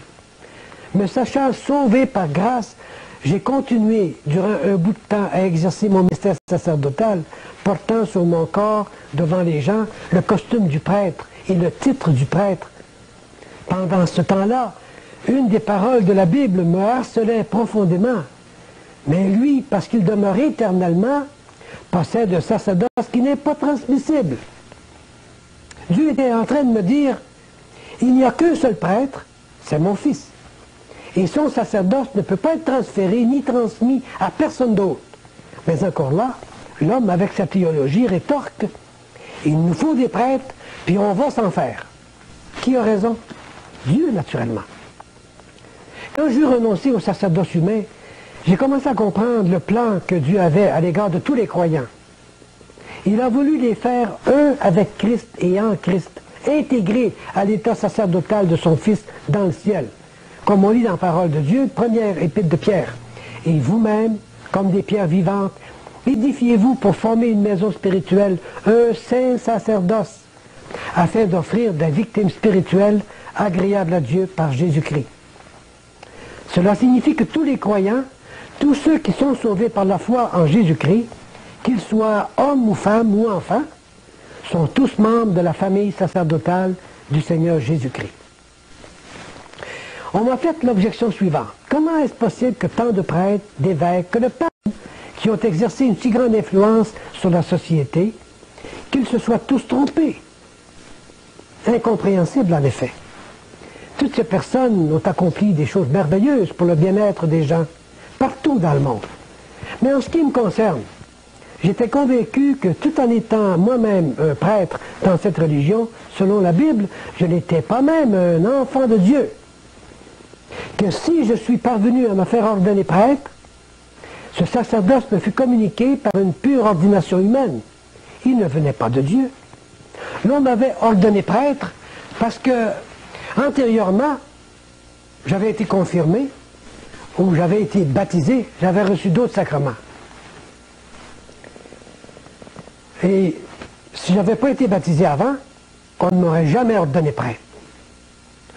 [SPEAKER 2] Me sachant sauvé par grâce, j'ai continué durant un bout de temps à exercer mon mystère sacerdotal, portant sur mon corps, devant les gens, le costume du prêtre et le titre du prêtre. Pendant ce temps-là, une des paroles de la Bible me harcelait profondément. Mais lui, parce qu'il demeure éternellement, possède un sacerdoce qui n'est pas transmissible. Dieu était en train de me dire, il n'y a qu'un seul prêtre, c'est mon fils. Et son sacerdoce ne peut pas être transféré ni transmis à personne d'autre. Mais encore là, l'homme avec sa théologie rétorque, il nous faut des prêtres, puis on va s'en faire. Qui a raison? Dieu, naturellement. Quand j'eus renoncé au sacerdoce humain, j'ai commencé à comprendre le plan que Dieu avait à l'égard de tous les croyants. Il a voulu les faire un avec Christ et en Christ, intégrés à l'état sacerdotal de son Fils dans le ciel. Comme on lit dans la parole de Dieu, première épître de Pierre. Et vous-même, comme des pierres vivantes, édifiez-vous pour former une maison spirituelle, un saint sacerdoce, afin d'offrir des victimes spirituelles agréables à Dieu par Jésus-Christ. Cela signifie que tous les croyants, tous ceux qui sont sauvés par la foi en Jésus-Christ, qu'ils soient hommes ou femmes ou enfants, sont tous membres de la famille sacerdotale du Seigneur Jésus-Christ. On m'a fait l'objection suivante. Comment est-ce possible que tant de prêtres, d'évêques, que de papes, qui ont exercé une si grande influence sur la société, qu'ils se soient tous trompés? Incompréhensible en effet. Toutes ces personnes ont accompli des choses merveilleuses pour le bien-être des gens, partout dans le monde. Mais en ce qui me concerne, j'étais convaincu que tout en étant moi-même un prêtre dans cette religion, selon la Bible, je n'étais pas même un enfant de Dieu. Que si je suis parvenu à me faire ordonner prêtre, ce sacerdoce me fut communiqué par une pure ordination humaine. Il ne venait pas de Dieu. L'on m'avait ordonné prêtre parce que, antérieurement, j'avais été confirmé, ou j'avais été baptisé, j'avais reçu d'autres sacrements. Et si je n'avais pas été baptisé avant, on ne m'aurait jamais ordonné prêtre.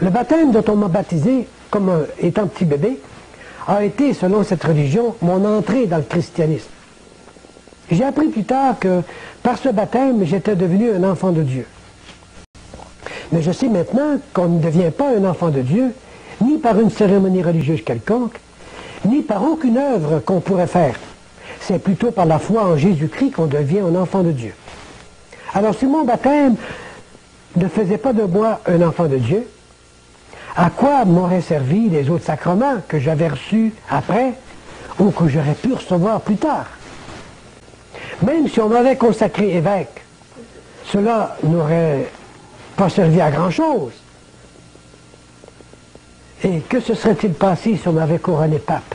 [SPEAKER 2] Le baptême dont on m'a baptisé, comme étant petit bébé, a été, selon cette religion, mon entrée dans le christianisme. J'ai appris plus tard que, par ce baptême, j'étais devenu un enfant de Dieu. Mais je sais maintenant qu'on ne devient pas un enfant de Dieu, ni par une cérémonie religieuse quelconque, ni par aucune œuvre qu'on pourrait faire. C'est plutôt par la foi en Jésus-Christ qu'on devient un enfant de Dieu. Alors si mon baptême ne faisait pas de moi un enfant de Dieu, à quoi m'auraient servi les autres sacrements que j'avais reçus après ou que j'aurais pu recevoir plus tard? Même si on m'avait consacré évêque, cela n'aurait pas servi à grand-chose. Et que se serait-il passé si on m'avait couronné pape?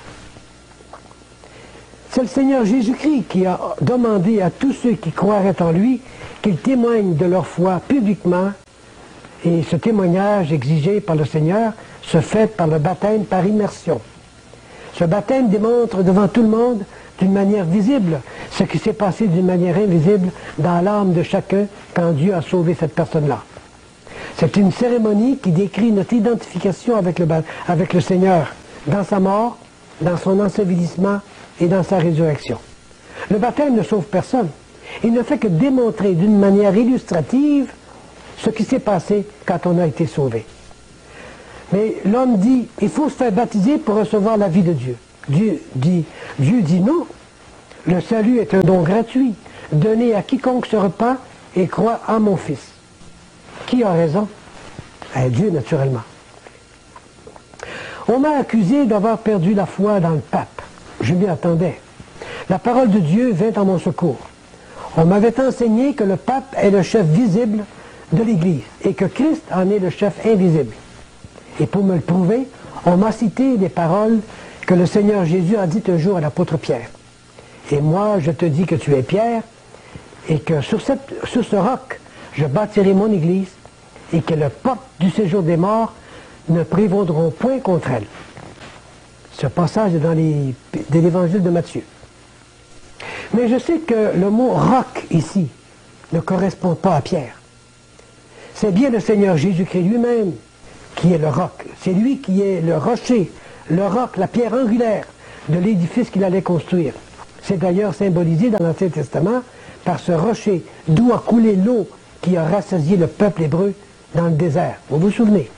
[SPEAKER 2] C'est le Seigneur Jésus-Christ qui a demandé à tous ceux qui croiraient en lui qu'ils témoignent de leur foi publiquement, et ce témoignage exigé par le Seigneur se fait par le baptême par immersion. Ce baptême démontre devant tout le monde, d'une manière visible, ce qui s'est passé d'une manière invisible dans l'âme de chacun quand Dieu a sauvé cette personne-là. C'est une cérémonie qui décrit notre identification avec le Seigneur dans sa mort, dans son ensevelissement et dans sa résurrection. Le baptême ne sauve personne. Il ne fait que démontrer d'une manière illustrative ce qui s'est passé quand on a été sauvé. Mais l'homme dit, il faut se faire baptiser pour recevoir la vie de Dieu. Dieu dit non. Le salut est un don gratuit, donné à quiconque se repent et croit en mon Fils. Qui a raison? Dieu, naturellement. On m'a accusé d'avoir perdu la foi dans le pape. Je m'y attendais. La parole de Dieu vint en mon secours. On m'avait enseigné que le pape est le chef visible de l'Église et que Christ en est le chef invisible. Et pour me le prouver, on m'a cité les paroles que le Seigneur Jésus a dites un jour à l'apôtre Pierre. Et moi, je te dis que tu es Pierre, et que sur ce roc, je bâtirai mon Église, et que les portes du séjour des morts ne prévaudront point contre elle. Ce passage est dans l'Évangile de Matthieu. Mais je sais que le mot roc ici ne correspond pas à Pierre. C'est bien le Seigneur Jésus-Christ lui-même qui est le roc. C'est lui qui est le rocher, le roc, la pierre angulaire de l'édifice qu'il allait construire. C'est d'ailleurs symbolisé dans l'Ancien Testament par ce rocher d'où a coulé l'eau qui a rassasié le peuple hébreu dans le désert. Vous vous souvenez?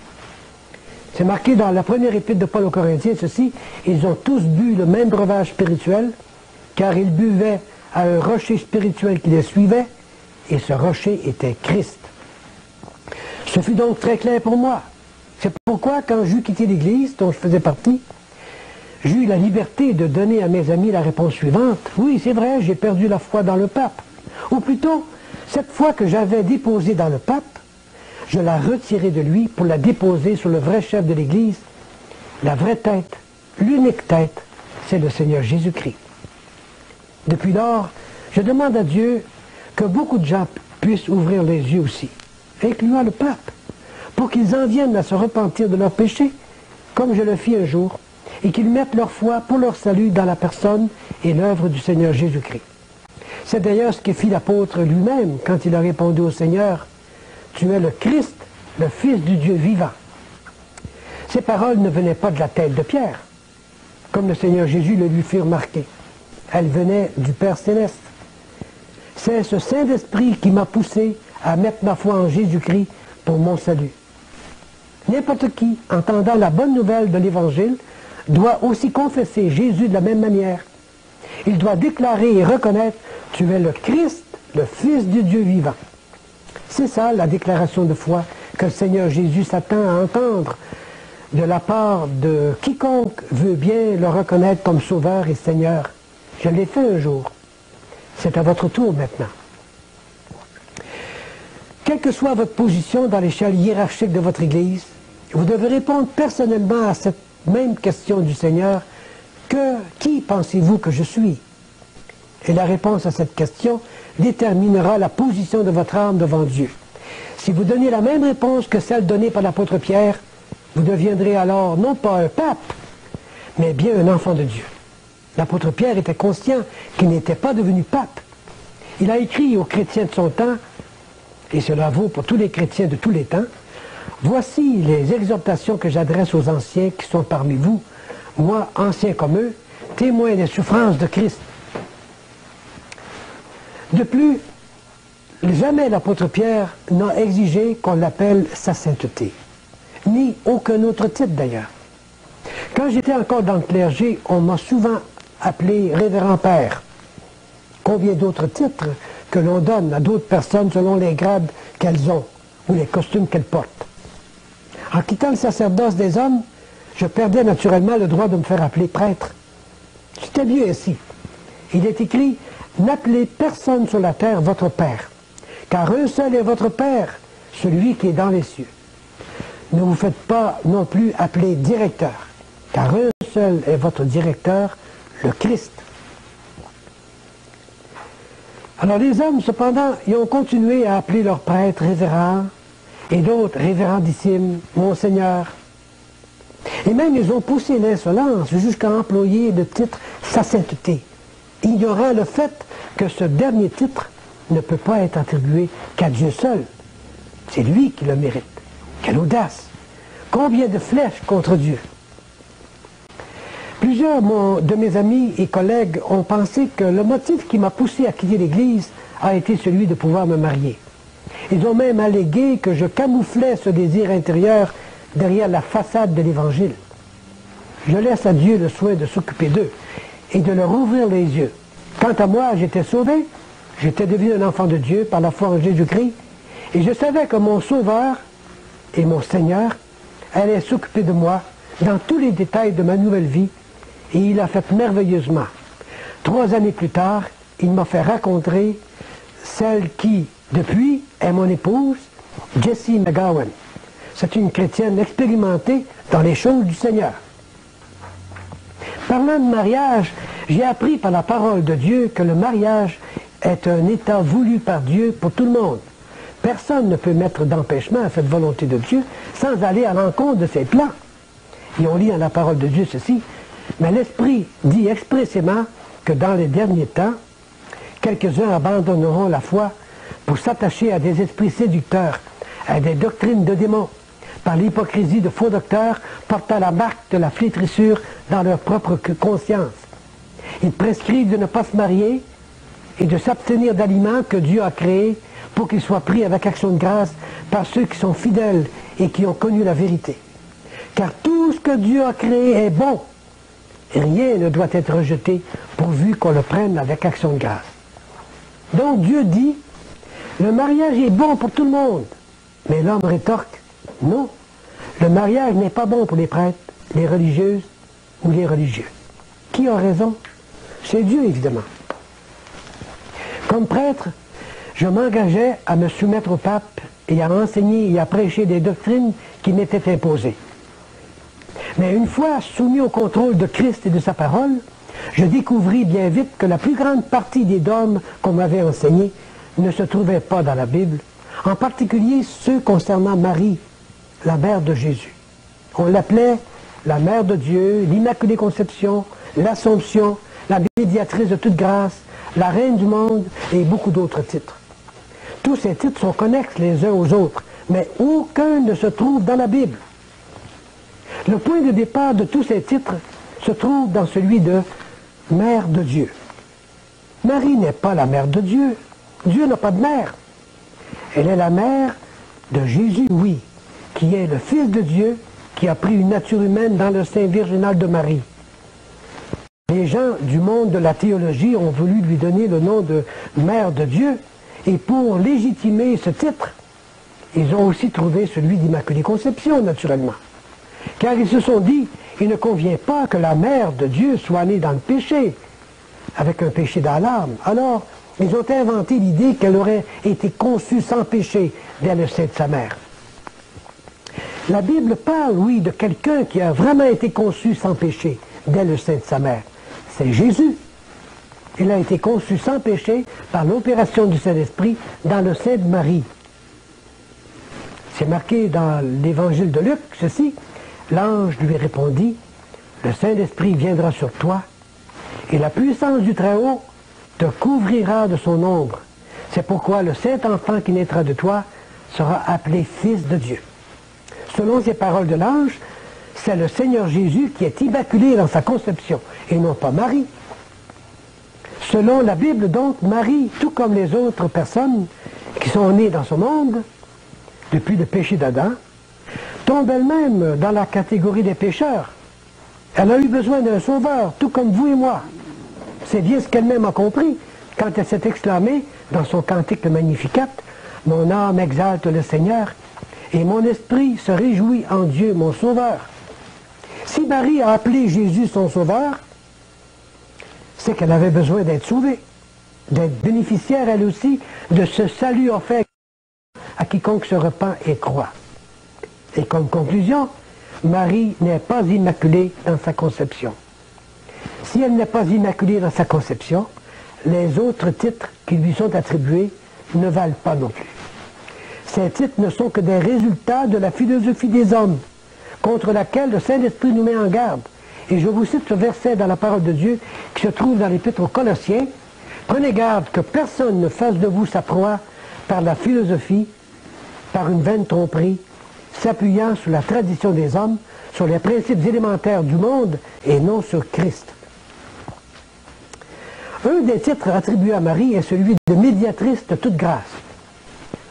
[SPEAKER 2] C'est marqué dans la première épître de Paul aux Corinthiens, ceci, ils ont tous bu le même breuvage spirituel, car ils buvaient à un rocher spirituel qui les suivait, et ce rocher était Christ. Ce fut donc très clair pour moi. C'est pourquoi, quand j'eus quitté l'Église, dont je faisais partie, j'ai eu la liberté de donner à mes amis la réponse suivante. Oui, c'est vrai, j'ai perdu la foi dans le pape. Ou plutôt, cette foi que j'avais déposée dans le pape, je la retirai de lui pour la déposer sur le vrai chef de l'Église. La vraie tête, l'unique tête, c'est le Seigneur Jésus-Christ. Depuis lors, je demande à Dieu que beaucoup de gens puissent ouvrir les yeux aussi, incluant le pape, pour qu'ils en viennent à se repentir de leurs péchés, comme je le fis un jour, et qu'ils mettent leur foi pour leur salut dans la personne et l'œuvre du Seigneur Jésus-Christ. C'est d'ailleurs ce que fit l'apôtre lui-même quand il a répondu au Seigneur, « Tu es le Christ, le Fils du Dieu vivant. » Ces paroles ne venaient pas de la tête de Pierre, comme le Seigneur Jésus le lui fit remarquer. Elles venaient du Père Céleste. C'est ce Saint-Esprit qui m'a poussé à mettre ma foi en Jésus-Christ pour mon salut. N'importe qui, entendant la bonne nouvelle de l'Évangile, doit aussi confesser Jésus de la même manière. Il doit déclarer et reconnaître « Tu es le Christ, le Fils du Dieu vivant ». C'est ça la déclaration de foi que le Seigneur Jésus s'attend à entendre de la part de quiconque veut bien le reconnaître comme Sauveur et Seigneur. Je l'ai fait un jour. C'est à votre tour maintenant. Quelle que soit votre position dans l'échelle hiérarchique de votre Église, vous devez répondre personnellement à cette même question du Seigneur. Qui pensez-vous que je suis? Et la réponse à cette question déterminera la position de votre âme devant Dieu. Si vous donnez la même réponse que celle donnée par l'apôtre Pierre, vous deviendrez alors non pas un pape, mais bien un enfant de Dieu. L'apôtre Pierre était conscient qu'il n'était pas devenu pape. Il a écrit aux chrétiens de son temps, et cela vaut pour tous les chrétiens de tous les temps, « Voici les exhortations que j'adresse aux anciens qui sont parmi vous, moi, ancien comme eux, témoin des souffrances de Christ. » De plus, jamais l'apôtre Pierre n'a exigé qu'on l'appelle sa sainteté, ni aucun autre titre d'ailleurs. Quand j'étais encore dans le clergé, on m'a souvent appelé révérend père. Combien d'autres titres que l'on donne à d'autres personnes selon les grades qu'elles ont ou les costumes qu'elles portent. En quittant le sacerdoce des hommes, je perdais naturellement le droit de me faire appeler prêtre. C'était mieux ainsi. Il est écrit « N'appelez personne sur la terre votre père, car un seul est votre père, celui qui est dans les cieux. Ne vous faites pas non plus appeler directeur, car un seul est votre directeur, le Christ. » Alors les hommes, cependant, ils ont continué à appeler leurs prêtres révérends, et d'autres révérendissimes, Monseigneur. Et même ils ont poussé l'insolence jusqu'à employer le titre sa sainteté, ignorant le fait que ce dernier titre ne peut pas être attribué qu'à Dieu seul. C'est lui qui le mérite. Quelle audace! Combien de flèches contre Dieu! Plusieurs de mes amis et collègues ont pensé que le motif qui m'a poussé à quitter l'Église a été celui de pouvoir me marier. Ils ont même allégué que je camouflais ce désir intérieur derrière la façade de l'Évangile. Je laisse à Dieu le soin de s'occuper d'eux et de leur ouvrir les yeux. Quant à moi, j'étais sauvé, j'étais devenu un enfant de Dieu par la foi en Jésus-Christ, et je savais que mon Sauveur et mon Seigneur allait s'occuper de moi dans tous les détails de ma nouvelle vie, et il a fait merveilleusement. 3 années plus tard, il m'a fait rencontrer celle qui, depuis, est mon épouse, Jessie McGowan. C'est une chrétienne expérimentée dans les choses du Seigneur. Parlant de mariage, j'ai appris par la parole de Dieu que le mariage est un état voulu par Dieu pour tout le monde. Personne ne peut mettre d'empêchement à cette volonté de Dieu sans aller à l'encontre de ses plans. Et on lit dans la parole de Dieu ceci, mais l'Esprit dit expressément que dans les derniers temps, quelques-uns abandonneront la foi pour s'attacher à des esprits séducteurs, à des doctrines de démons, par l'hypocrisie de faux docteurs portant la marque de la flétrissure dans leur propre conscience. Ils prescrivent de ne pas se marier et de s'abstenir d'aliments que Dieu a créés pour qu'ils soient pris avec action de grâce par ceux qui sont fidèles et qui ont connu la vérité. Car tout ce que Dieu a créé est bon, et rien ne doit être rejeté pourvu qu'on le prenne avec action de grâce. Donc Dieu dit, le mariage est bon pour tout le monde, mais l'homme rétorque, non, le mariage n'est pas bon pour les prêtres, les religieuses ou les religieux. Qui a raison? C'est Dieu, évidemment. Comme prêtre, je m'engageais à me soumettre au pape et à enseigner et à prêcher des doctrines qui m'étaient imposées. Mais une fois soumis au contrôle de Christ et de sa parole, je découvris bien vite que la plus grande partie des dogmes qu'on m'avait enseignés ne se trouvaient pas dans la Bible, en particulier ceux concernant Marie, la mère de Jésus. On l'appelait la mère de Dieu, l'Immaculée Conception, l'Assomption, la médiatrice de toute grâce, la reine du monde et beaucoup d'autres titres. Tous ces titres sont connexes les uns aux autres, mais aucun ne se trouve dans la Bible. Le point de départ de tous ces titres se trouve dans celui de mère de Dieu. Marie n'est pas la mère de Dieu. Dieu n'a pas de mère. Elle est la mère de Jésus, oui, qui est le Fils de Dieu, qui a pris une nature humaine dans le sein virginal de Marie. Les gens du monde de la théologie ont voulu lui donner le nom de Mère de Dieu, et pour légitimer ce titre, ils ont aussi trouvé celui d'Immaculée Conception, naturellement. Car ils se sont dit, il ne convient pas que la Mère de Dieu soit née dans le péché, avec un péché dans l'âme. Alors, ils ont inventé l'idée qu'elle aurait été conçue sans péché dès le sein de sa mère. La Bible parle, oui, de quelqu'un qui a vraiment été conçu sans péché dès le sein de sa mère. C'est Jésus. Il a été conçu sans péché par l'opération du Saint-Esprit dans le sein de Marie. C'est marqué dans l'évangile de Luc, ceci. L'ange lui répondit, « Le Saint-Esprit viendra sur toi, et la puissance du Très-Haut te couvrira de son ombre. C'est pourquoi le Saint-Enfant qui naîtra de toi sera appelé Fils de Dieu. » Selon ces paroles de l'ange, c'est le Seigneur Jésus qui est immaculé dans sa conception, et non pas Marie. Selon la Bible, donc, Marie, tout comme les autres personnes qui sont nées dans ce monde, depuis le péché d'Adam, tombe elle-même dans la catégorie des pécheurs. Elle a eu besoin d'un sauveur, tout comme vous et moi. C'est bien ce qu'elle-même a compris quand elle s'est exclamée dans son cantique de Magnificat, « Mon âme exalte le Seigneur, et mon esprit se réjouit en Dieu, mon sauveur. » Si Marie a appelé Jésus son sauveur, c'est qu'elle avait besoin d'être sauvée, d'être bénéficiaire elle aussi de ce salut offert à quiconque se repent et croit. Et comme conclusion, Marie n'est pas immaculée dans sa conception. Si elle n'est pas immaculée dans sa conception, les autres titres qui lui sont attribués ne valent pas non plus. Ces titres ne sont que des résultats de la philosophie des hommes, contre laquelle le Saint-Esprit nous met en garde. Et je vous cite ce verset dans la parole de Dieu qui se trouve dans l'Épître aux Colossiens. « Prenez garde que personne ne fasse de vous sa proie par la philosophie, par une vaine tromperie, s'appuyant sur la tradition des hommes, sur les principes élémentaires du monde et non sur Christ. » Un des titres attribués à Marie est celui de médiatrice de toute grâce.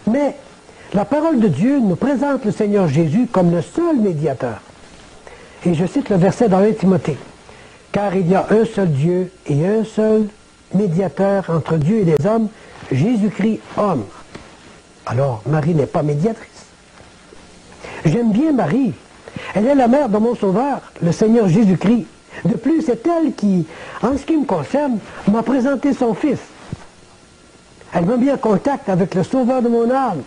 [SPEAKER 2] Mais la parole de Dieu nous présente le Seigneur Jésus comme le seul médiateur. Et je cite le verset dans 1 Timothée. « Car il y a un seul Dieu et un seul médiateur entre Dieu et les hommes, Jésus-Christ homme. » Alors, Marie n'est pas médiatrice. J'aime bien Marie. Elle est la mère de mon Sauveur, le Seigneur Jésus-Christ. De plus, c'est elle qui, en ce qui me concerne, m'a présenté son Fils. Elle m'a mis en contact avec le Sauveur de mon âme.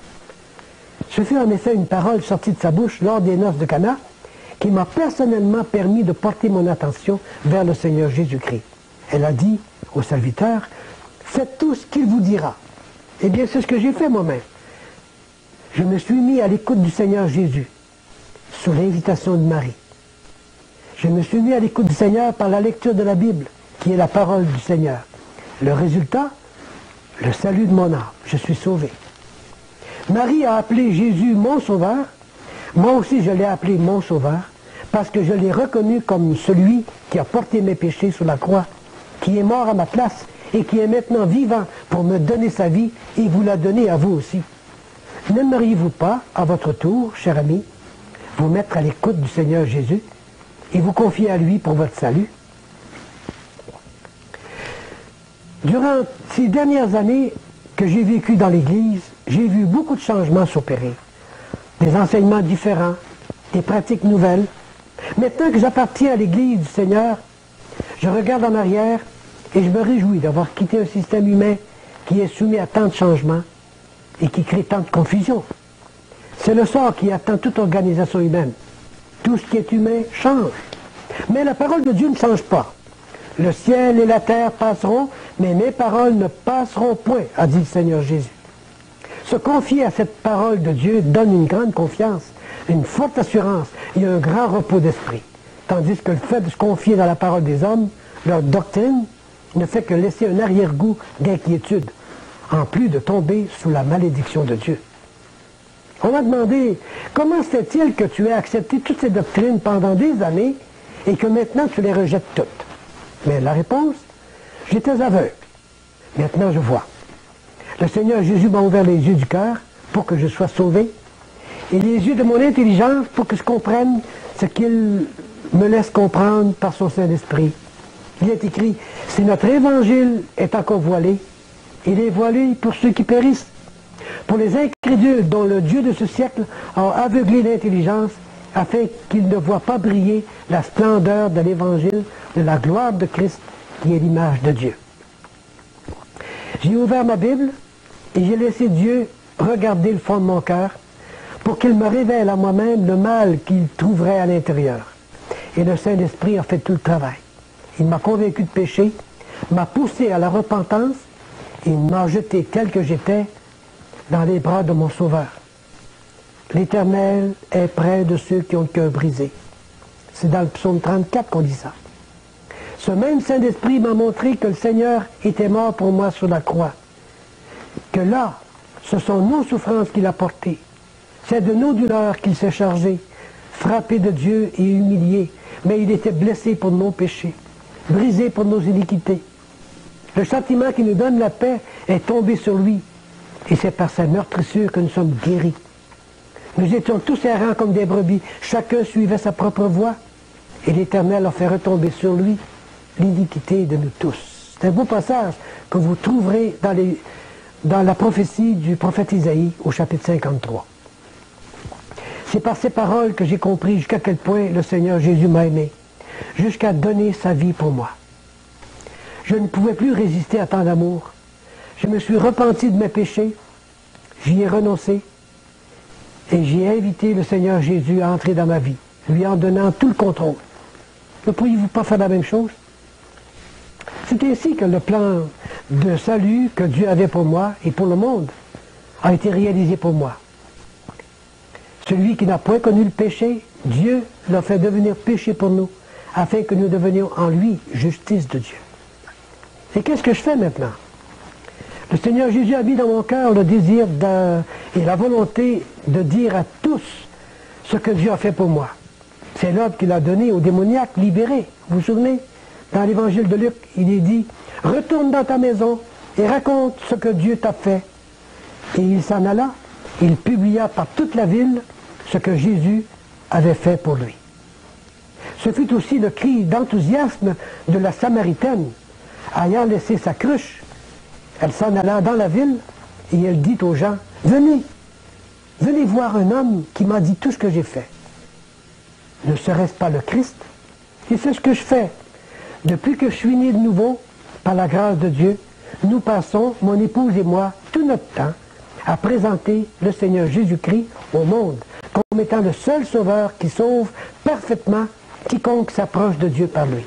[SPEAKER 2] Ce fut en effet une parole sortie de sa bouche lors des noces de Cana qui m'a personnellement permis de porter mon attention vers le Seigneur Jésus-Christ. Elle a dit au serviteur, « Faites tout ce qu'il vous dira. » Eh bien, c'est ce que j'ai fait moi-même. Je me suis mis à l'écoute du Seigneur Jésus, sous l'invitation de Marie. Je me suis mis à l'écoute du Seigneur par la lecture de la Bible, qui est la parole du Seigneur. Le résultat, le salut de mon âme. Je suis sauvé. Marie a appelé Jésus mon sauveur. Moi aussi, je l'ai appelé mon sauveur, parce que je l'ai reconnu comme celui qui a porté mes péchés sur la croix, qui est mort à ma place et qui est maintenant vivant pour me donner sa vie et vous la donner à vous aussi. N'aimeriez-vous pas, à votre tour, cher ami, vous mettre à l'écoute du Seigneur Jésus et vous confier à lui pour votre salut? Durant ces dernières années que j'ai vécues dans l'Église, j'ai vu beaucoup de changements s'opérer. Des enseignements différents, des pratiques nouvelles. Maintenant que j'appartiens à l'Église du Seigneur, je regarde en arrière et je me réjouis d'avoir quitté un système humain qui est soumis à tant de changements et qui crée tant de confusion. C'est le sort qui attend toute organisation humaine. Tout ce qui est humain change. Mais la parole de Dieu ne change pas. Le ciel et la terre passeront, mais mes paroles ne passeront point, a dit le Seigneur Jésus. Se confier à cette parole de Dieu donne une grande confiance, une forte assurance et un grand repos d'esprit. Tandis que le fait de se confier dans la parole des hommes, leur doctrine, ne fait que laisser un arrière-goût d'inquiétude, en plus de tomber sous la malédiction de Dieu. On m'a demandé, comment se fait-il que tu aies accepté toutes ces doctrines pendant des années et que maintenant tu les rejettes toutes? Mais la réponse, j'étais aveugle. Maintenant je vois. Le Seigneur Jésus m'a ouvert les yeux du cœur pour que je sois sauvé, et les yeux de mon intelligence pour que je comprenne ce qu'il me laisse comprendre par son Saint-Esprit. Il est écrit, si notre évangile est encore voilé, il est voilé pour ceux qui périssent, pour les incrédules dont le Dieu de ce siècle a aveuglé l'intelligence, afin qu'ils ne voient pas briller la splendeur de l'évangile de la gloire de Christ, qui est l'image de Dieu. J'ai ouvert ma Bible et j'ai laissé Dieu regarder le fond de mon cœur pour qu'il me révèle à moi-même le mal qu'il trouverait à l'intérieur. Et le Saint-Esprit a fait tout le travail. Il m'a convaincu de péché, m'a poussé à la repentance et m'a jeté tel que j'étais dans les bras de mon Sauveur. L'Éternel est près de ceux qui ont le cœur brisé. C'est dans le psaume 34 qu'on dit ça. Ce même Saint-Esprit m'a montré que le Seigneur était mort pour moi sur la croix. Que là, ce sont nos souffrances qu'il a portées. C'est de nos douleurs qu'il s'est chargé, frappé de Dieu et humilié. Mais il était blessé pour nos péchés, brisé pour nos iniquités. Le châtiment qui nous donne la paix est tombé sur lui. Et c'est par sa meurtrissure que nous sommes guéris. Nous étions tous errants comme des brebis. Chacun suivait sa propre voie. Et l'Éternel a fait retomber sur lui l'iniquité de nous tous. C'est un beau passage que vous trouverez dans la prophétie du prophète Isaïe au chapitre 53. C'est par ces paroles que j'ai compris jusqu'à quel point le Seigneur Jésus m'a aimé, jusqu'à donner sa vie pour moi. Je ne pouvais plus résister à tant d'amour. Je me suis repenti de mes péchés, j'y ai renoncé, et j'ai invité le Seigneur Jésus à entrer dans ma vie, lui en donnant tout le contrôle. Ne pourriez-vous pas faire la même chose? C'est ainsi que le plan de salut que Dieu avait pour moi et pour le monde a été réalisé pour moi. Celui qui n'a point connu le péché, Dieu l'a fait devenir péché pour nous, afin que nous devenions en lui justice de Dieu. Et qu'est-ce que je fais maintenant? Le Seigneur Jésus a mis dans mon cœur le désir et la volonté de dire à tous ce que Dieu a fait pour moi. C'est l'ordre qu'il a donné aux démoniaques libérés. Vous vous souvenez? Dans l'évangile de Luc, il est dit « Retourne dans ta maison et raconte ce que Dieu t'a fait. » Et il s'en alla, il publia par toute la ville ce que Jésus avait fait pour lui. Ce fut aussi le cri d'enthousiasme de la Samaritaine. Ayant laissé sa cruche, elle s'en alla dans la ville et elle dit aux gens « Venez, venez voir un homme qui m'a dit tout ce que j'ai fait. Ne serait-ce pas le Christ? Et c'est ce que je fais. Depuis que je suis né de nouveau, par la grâce de Dieu, nous passons, mon épouse et moi, tout notre temps à présenter le Seigneur Jésus-Christ au monde comme étant le seul sauveur qui sauve parfaitement quiconque s'approche de Dieu par lui.